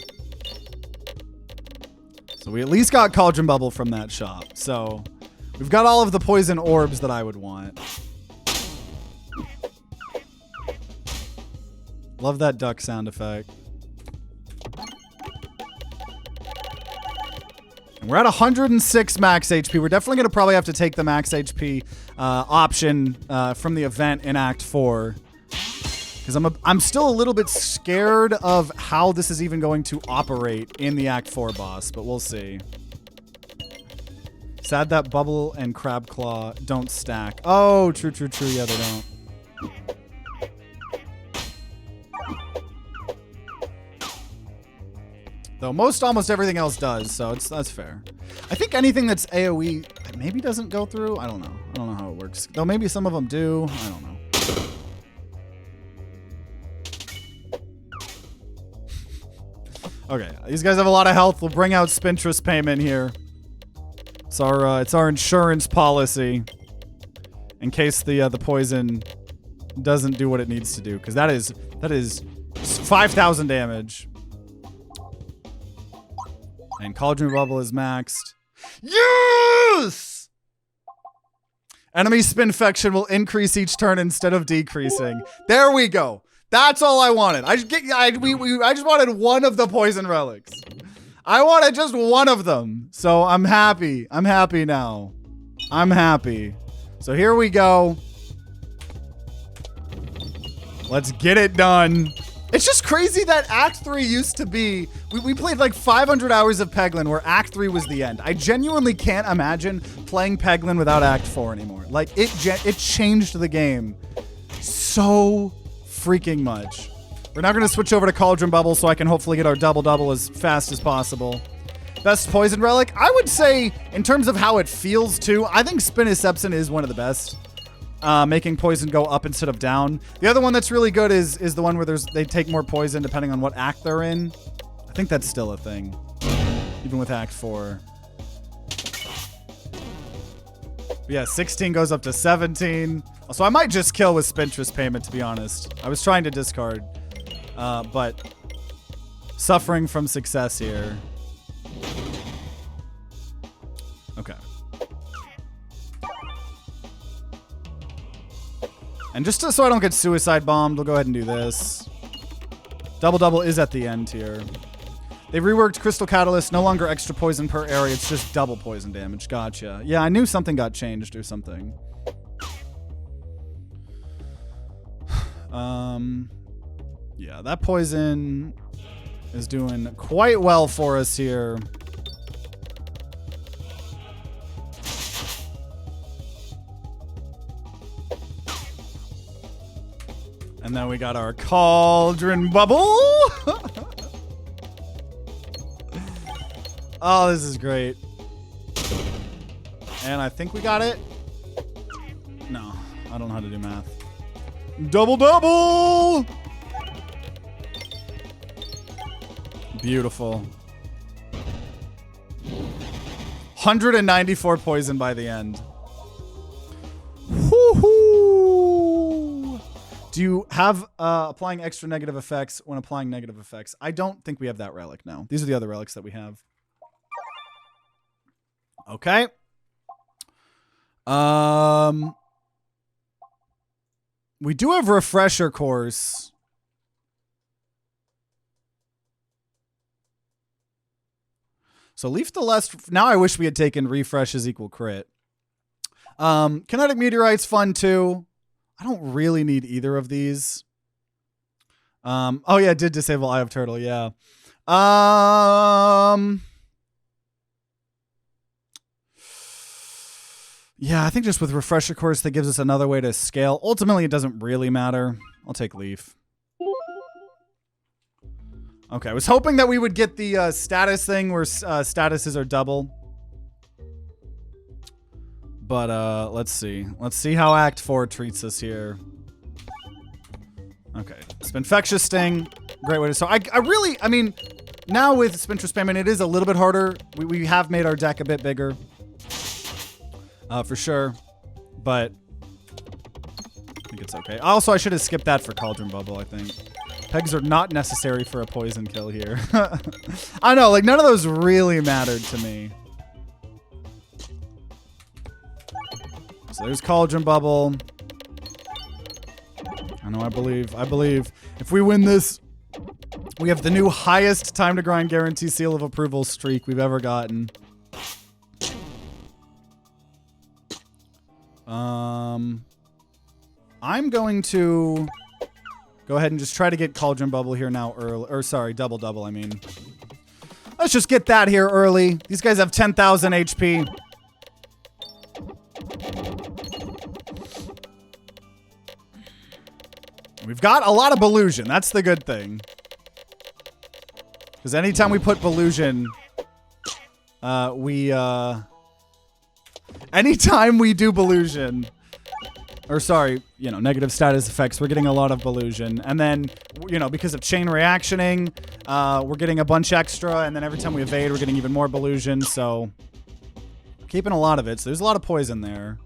So we at least got Cauldron Bubble from that shop. So we've got all of the poison orbs that I would want. Love that duck sound effect. And we're at 106 max HP. We're definitely going to probably have to take the max HP option from the event in Act 4. Because I'm still a little bit scared of how this is even going to operate in the Act 4 boss, but we'll see. Sad that Bubble and Crab Claw don't stack. Oh, true. Yeah, they don't. Though almost everything else does, so that's fair. I think anything that's AoE maybe doesn't go through. I don't know. I don't know how it works. Though maybe some of them do. I don't know. Okay, these guys have a lot of health. We'll bring out Spintress payment here. It's our insurance policy in case the poison doesn't do what it needs to do, because that is 5,000 damage. And Cauldron Bubble is maxed. Yes! Enemy Spinfection will increase each turn instead of decreasing. There we go. That's all I wanted. I just wanted one of the poison relics. I wanted just one of them. So I'm happy. I'm happy now. I'm happy. So here we go. Let's get it done. It's just crazy that Act 3 used to be... We played like 500 hours of Peglin where Act 3 was the end. I genuinely can't imagine playing Peglin without Act 4 anymore. Like, it changed the game so freaking much. We're now going to switch over to Cauldron Bubble so I can hopefully get our double-double as fast as possible. Best poison relic? I would say, in terms of how it feels too, I think Spinisepsin is one of the best. Making poison go up instead of down. The other one that's really good is the one where they take more poison depending on what act they're in. I think that's still a thing, even with Act 4. But yeah, 16 goes up to 17. So I might just kill with Spintress payment, to be honest. I was trying to discard, but suffering from success here. Okay. And just so I don't get suicide bombed, we'll go ahead and do this. Double-double is at the end here. They reworked Crystal Catalyst, no longer extra poison per area, it's just double poison damage. Gotcha. Yeah, I knew something got changed or something. Yeah, that poison is doing quite well for us here. And then we got our cauldron bubble. Oh, this is great. And I think we got it. No, I don't know how to do math. Double double! Beautiful. 194 poison by the end. Woohoo! Do you have applying extra negative effects when applying negative effects? I don't think we have that relic now. These are the other relics that we have. Okay. We do have refresher course. So leaf the less. Now I wish we had taken refresh is equal crit. Kinetic meteorite's fun too. I don't really need either of these. Oh yeah, it did disable Eye of Turtle. Yeah. Yeah, I think just with refresher course that gives us another way to scale. Ultimately, it doesn't really matter. I'll take leaf. Okay, I was hoping that we would get the status thing where statuses are double. But let's see. Let's see how Act 4 treats us here. Okay, Spinfectious Sting. Great way to... So I mean, now with Spintra Spam, it is a little bit harder. We have made our deck a bit bigger. For sure. But I think it's okay. Also, I should have skipped that for Cauldron Bubble, I think. Pegs are not necessary for a poison kill here. I know, like, none of those really mattered to me. So there's Cauldron Bubble. I know, I believe. If we win this, we have the new highest time to grind guarantee seal of approval streak we've ever gotten. I'm going to go ahead and just try to get Cauldron Bubble here now early. Or sorry, Double Double, I mean. Let's just get that here early. These guys have 10,000 HP. We've got a lot of Belusion. That's the good thing. Because anytime we put Belusion, anytime we do Belusion, or sorry, you know, negative status effects, we're getting a lot of Belusion. And then, you know, because of chain reactioning, we're getting a bunch extra. And then every time we evade, we're getting even more Belusion. So, keeping a lot of it. So there's a lot of poison there.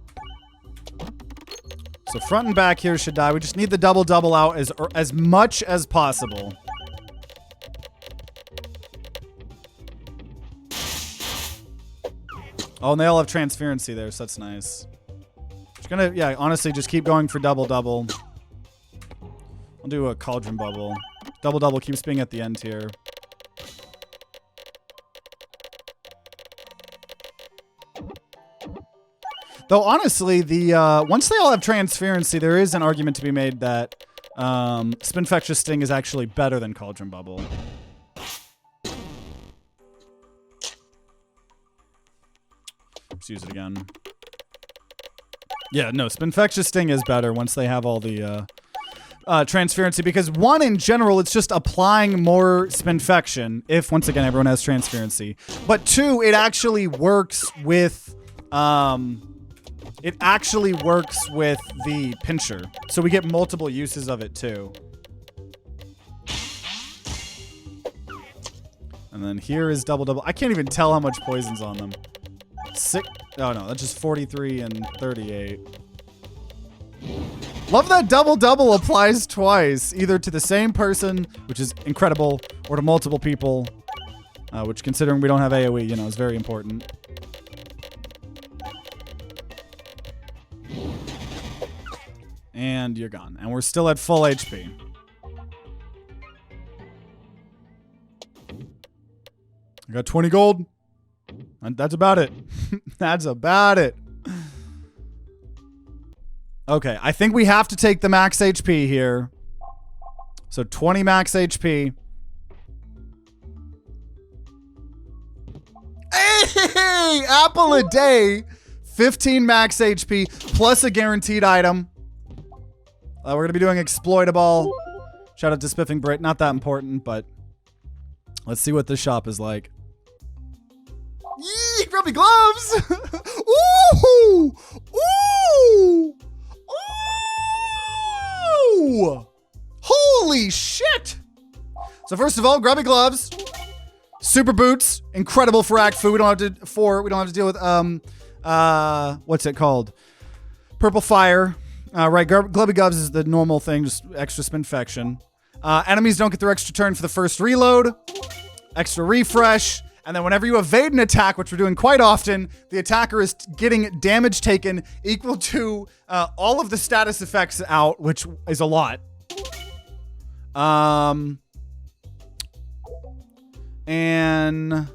So front and back here should die. We just need the double double out as much as possible. Oh, and they all have transferency there, so that's nice. Just gonna, yeah, honestly, just keep going for double double. I'll do a Cauldron Bubble. Double double keeps being at the end here. Though honestly, the once they all have transferency, there is an argument to be made that Spinfectious Sting is actually better than Cauldron Bubble. Let's use it again. Yeah, no, Spinfectious Sting is better once they have all the transferency, because one, in general, it's just applying more Spinfection if, once again, everyone has transferency. But two, it actually works with the pincher. So we get multiple uses of it too. And then here is double double. I can't even tell how much poison's on them. Oh no, that's just 43 and 38. Love that double double applies twice, either to the same person, which is incredible, or to multiple people, which, considering we don't have AoE, you know, is very important. And you're gone. And we're still at full HP. I got 20 gold. And that's about it. That's about it. Okay, I think we have to take the max HP here. So 20 max HP. Hey, apple a day, 15 max HP, plus a guaranteed item. We're going to be doing exploitable. Shout out to Spiffing Brit. Not that important, but let's see what this shop is like. Yee, grubby gloves. Ooh, ooh, ooh. Holy shit. So first of all, grubby gloves. Super boots, incredible for Act Fu. We don't have to deal with what's it called? Purple fire. Right, grubby gloves is the normal thing, just extra spinfection. Enemies don't get their extra turn for the first reload, extra refresh, and then whenever you evade an attack, which we're doing quite often, the attacker is getting damage taken equal to all of the status effects out, which is a lot. And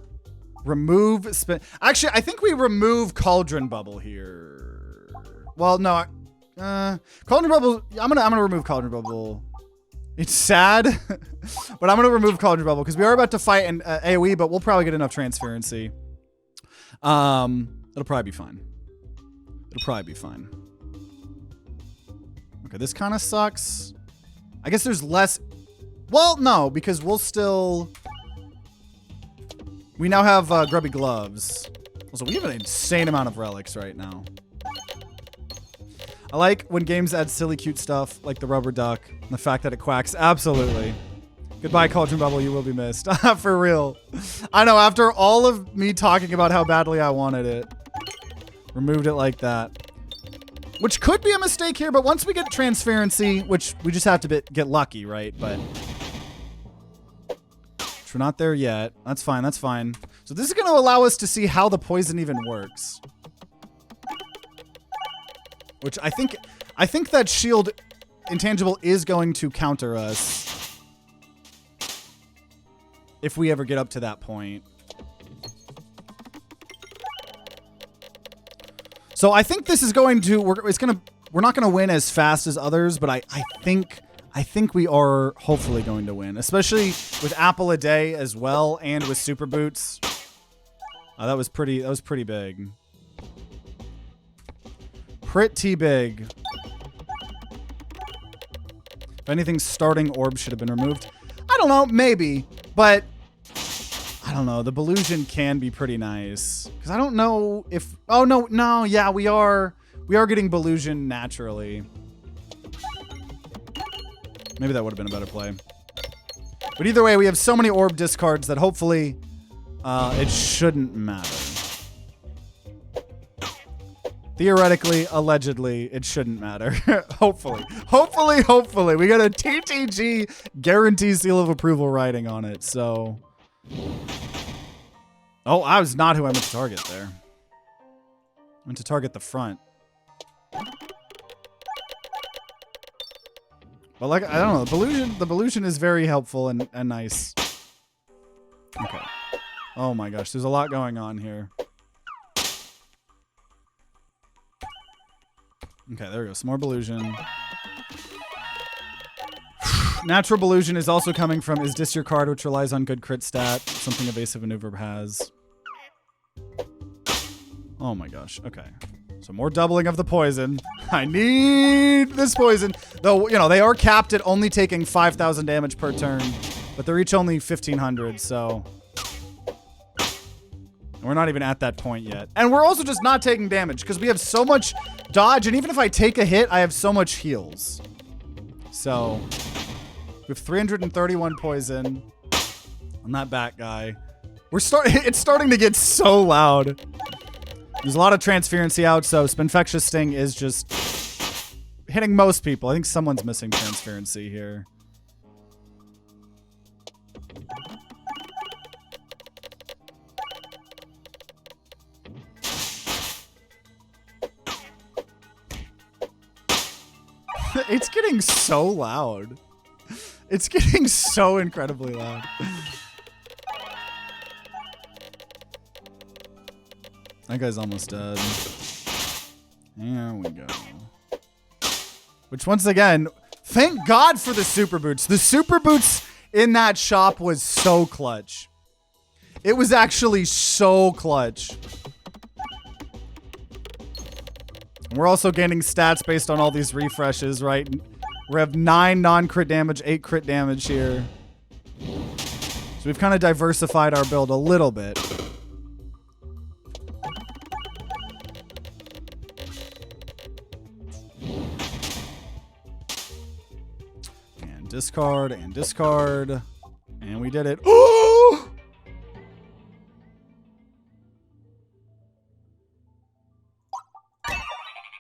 remove spin. Actually, I think we remove Cauldron Bubble here. Well, no, Cauldron Bubble. I'm gonna remove Cauldron Bubble. It's sad, but I'm gonna remove Cauldron Bubble because we are about to fight an AOE, but we'll probably get enough transparency. It'll probably be fine. It'll probably be fine. Okay, this kind of sucks. I guess there's less. Well, no, because we'll still. We now have grubby gloves. Also, we have an insane amount of relics right now. I like when games add silly, cute stuff like the rubber duck and the fact that it quacks. Absolutely. Goodbye, Cauldron Bubble. You will be missed. For real. I know, after all of me talking about how badly I wanted it, removed it like that. Which could be a mistake here, but once we get transparency, which we just have to get lucky, right? But we're not there yet. That's fine. That's fine. So this is going to allow us to see how the poison even works. Which I think that shield intangible is going to counter us if we ever get up to that point. So I think this is going to we're not going to win as fast as others, but I think we are hopefully going to win, especially with Apple a Day as well and with Super Boots. That was pretty big. Pretty big. If anything, starting orb should have been removed. I don't know, maybe, but I don't know. The Belusion can be pretty nice because I don't know if. Oh no, yeah, we are getting Belusion naturally. Maybe that would have been a better play. But either way, we have so many orb discards that hopefully it shouldn't matter. Theoretically, allegedly, it shouldn't matter. Hopefully. Hopefully. We got a TTG guarantee seal of approval writing on it, so. Oh, I was not who I meant to target there. I meant to target the front. But like, I don't know, the Belusion is very helpful and nice. Okay. Oh my gosh, there's a lot going on here. Okay, there we go. Some more Belusion. Natural Belusion is also coming from Is This Your Card, which relies on good crit stat. Something Evasive Maneuver has. Oh my gosh. Okay. So more doubling of the poison. I need this poison. Though, you know, they are capped at only taking 5,000 damage per turn. But they're each only 1,500, so. And we're not even at that point yet. And we're also just not taking damage because we have so much dodge. And even if I take a hit, I have so much heals. So we have 331 poison on that bat guy. It's starting to get so loud. There's a lot of transferency out, so Spinfectious Sting is just hitting most people. I think someone's missing transferency here. It's getting so loud. It's getting so incredibly loud. That guy's almost dead. There we go. Which, once again, thank God for the Super Boots. The Super Boots in that shop was so clutch. It was actually so clutch. We're also gaining stats based on all these refreshes, right? We have 9 non-crit damage, 8 crit damage here. So we've kind of diversified our build a little bit. And discard, and discard. And we did it. Oh!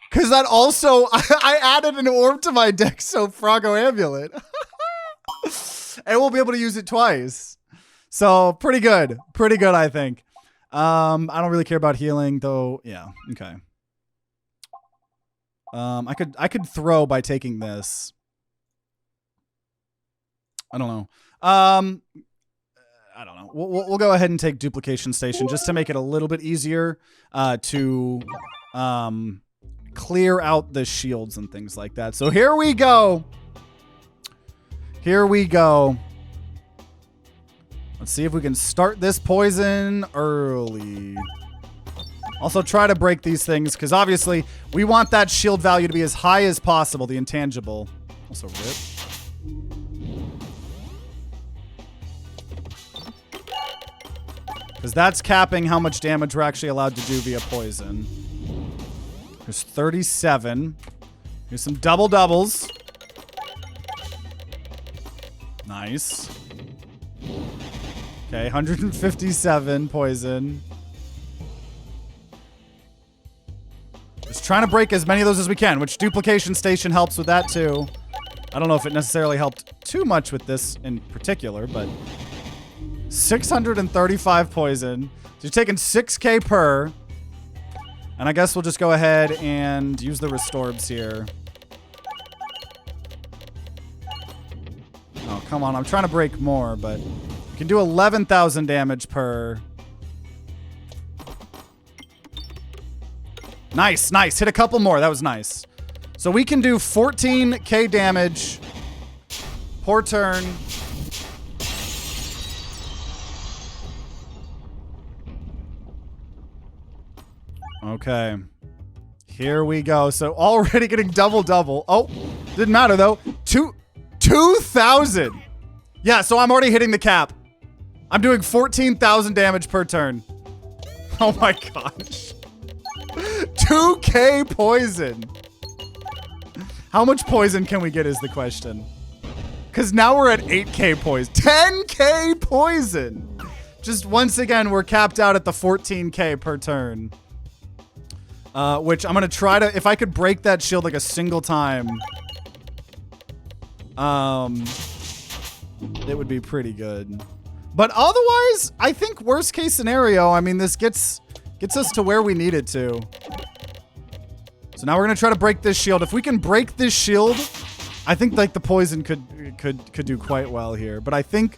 Because that also, I added an orb to my deck, so Froggo Amulet. And we'll be able to use it twice. So, pretty good. Pretty good, I think. I don't really care about healing, though. Yeah, okay. I could throw by taking this. I don't know. I don't know. We'll go ahead and take Duplication Station just to make it a little bit easier to clear out the shields and things like that. So here we go. Here we go. Let's see if we can start this poison early. Also try to break these things because obviously we want that shield value to be as high as possible, the intangible. Also rip. Because that's capping how much damage we're actually allowed to do via poison. There's 37. Here's some double doubles. Nice. Okay, 157 poison. Just trying to break as many of those as we can, which Duplication Station helps with that too. I don't know if it necessarily helped too much with this in particular, but 635 poison. So you're taking 6k per. And I guess we'll just go ahead and use the Restorbs here. Oh, come on. I'm trying to break more, but we can do 11,000 damage per. Nice, nice. Hit a couple more. That was nice. So we can do 14k damage per turn. Okay. Here we go. So already getting double. Oh, didn't matter though. 2,000. Yeah, so I'm already hitting the cap. I'm doing 14,000 damage per turn. Oh my gosh. 2k poison. How much poison can we get is the question. Because now we're at 8k poison. 10k poison. Just once again, we're capped out at the 14k per turn. Which I'm going to try to, if I could break that shield like a single time, it would be pretty good. But otherwise, I think worst case scenario, I mean, this gets us to where we need it to. So now we're going to try to break this shield. If we can break this shield, I think like the poison could do quite well here. But I think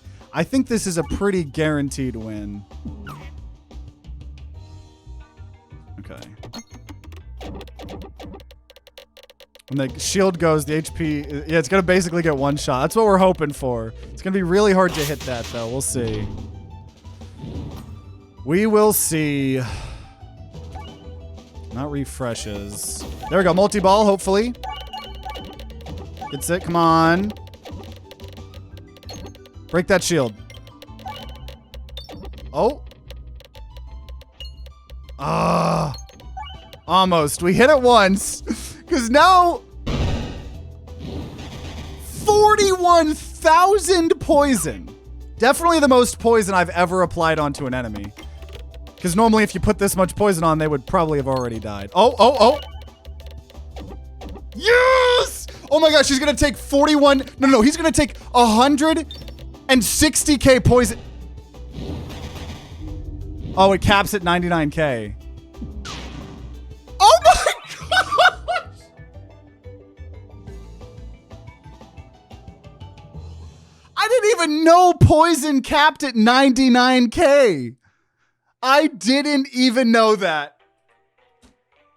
this is a pretty guaranteed win. Okay. When the shield goes, the HP, yeah, it's going to basically get one shot. That's what we're hoping for. It's going to be really hard to hit that, though. We'll see. We will see. Not refreshes. There we go. Multi-ball, hopefully. Gets it. Come on. Break that shield. Oh. Ah. Almost. We hit it once. Because now 41,000 poison. Definitely the most poison I've ever applied onto an enemy. Because normally if you put this much poison on, they would probably have already died. Oh. Yes! Oh my gosh, he's going to take 41. No, he's going to take 160k poison. Oh, it caps at 99k. Oh my gosh! I didn't even know poison capped at 99k. I didn't even know that.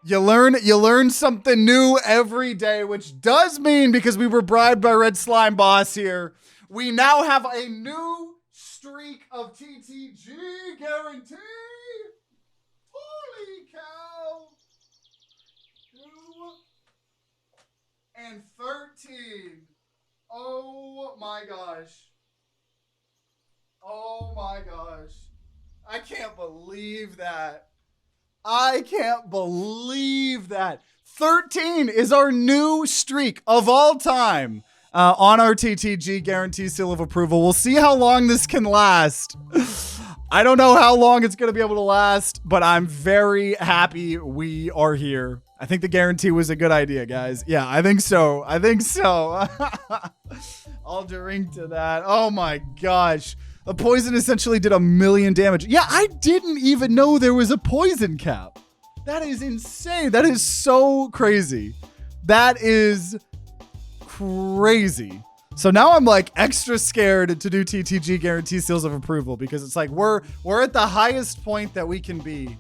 You learn something new every day, which does mean, because we were bribed by Red Slime Boss here, we now have a new streak of TTG guarantee. Holy cow. 2 and 13. Oh my gosh. Oh my gosh. I can't believe that. I can't believe that. 13 is our new streak of all time on our TTG guarantee seal of approval. We'll see how long this can last. I don't know how long it's going to be able to last, but I'm very happy we are here. I think the guarantee was a good idea, guys. Yeah, I think so. I think so. I'll drink to that. Oh my gosh. The poison essentially did 1 million damage. Yeah, I didn't even know there was a poison cap. That is insane. That is so crazy. That is crazy. So now I'm like extra scared to do TTG guarantee seals of approval because it's like we're at the highest point that we can be.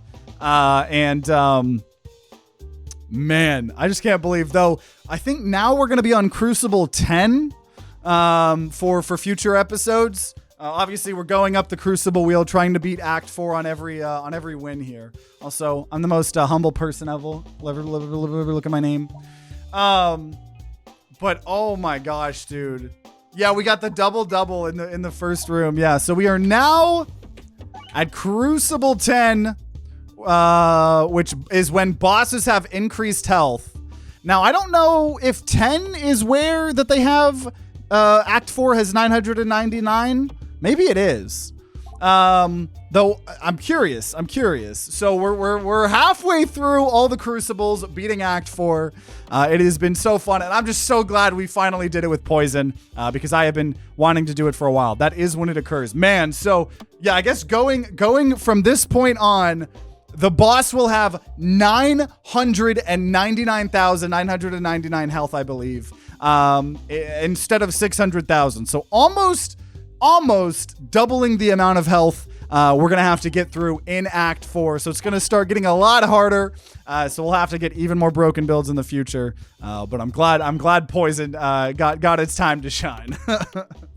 Man, I just can't believe though. I think now we're going to be on Crucible 10 for future episodes. Obviously, we're going up the Crucible wheel, trying to beat Act 4 on every win here. Also, I'm the most humble person ever. Look at my name. But oh my gosh, dude. Yeah, we got the double in the first room. Yeah, so we are now at Crucible 10, which is when bosses have increased health. Now, I don't know if 10 is where that they have Act 4 has 999. Maybe it is. Though I'm curious. So we're halfway through all the Crucibles, beating Act 4. It has been so fun, and I'm just so glad we finally did it with Poison, because I have been wanting to do it for a while. That is when it occurs. Man, so yeah, I guess going from this point on, the boss will have 999,999 health, I believe, instead of 600,000. So almost doubling the amount of health we're going to have to get through in Act 4. So it's going to start getting a lot harder. So we'll have to get even more broken builds in the future. But I'm glad Poison got its time to shine.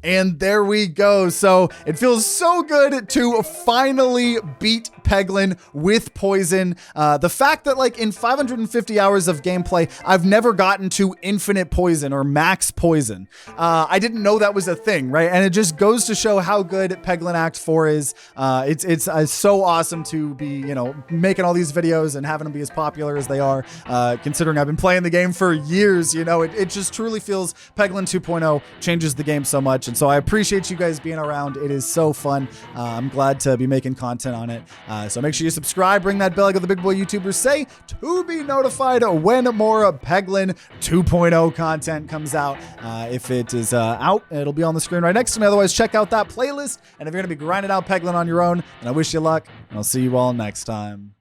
And there we go. So it feels so good to finally beat Peglin with Poison. The fact that like in 550 hours of gameplay, I've never gotten to infinite poison or max poison. I didn't know that was a thing, right? And it just goes to show how good Peglin Act 4 is. It's so awesome to be, making all these videos and having them be as popular as they are, considering I've been playing the game for years. It just truly feels Peglin 2.0 changes the game so much. And so I appreciate you guys being around. It is so fun. I'm glad to be making content on it. So make sure you subscribe, ring that bell like the big boy YouTubers say, to be notified when more Peglin 2.0 content comes out. If it is out, it'll be on the screen right next to me. Otherwise, check out that playlist. And if you're going to be grinding out Peglin on your own, then I wish you luck, and I'll see you all next time.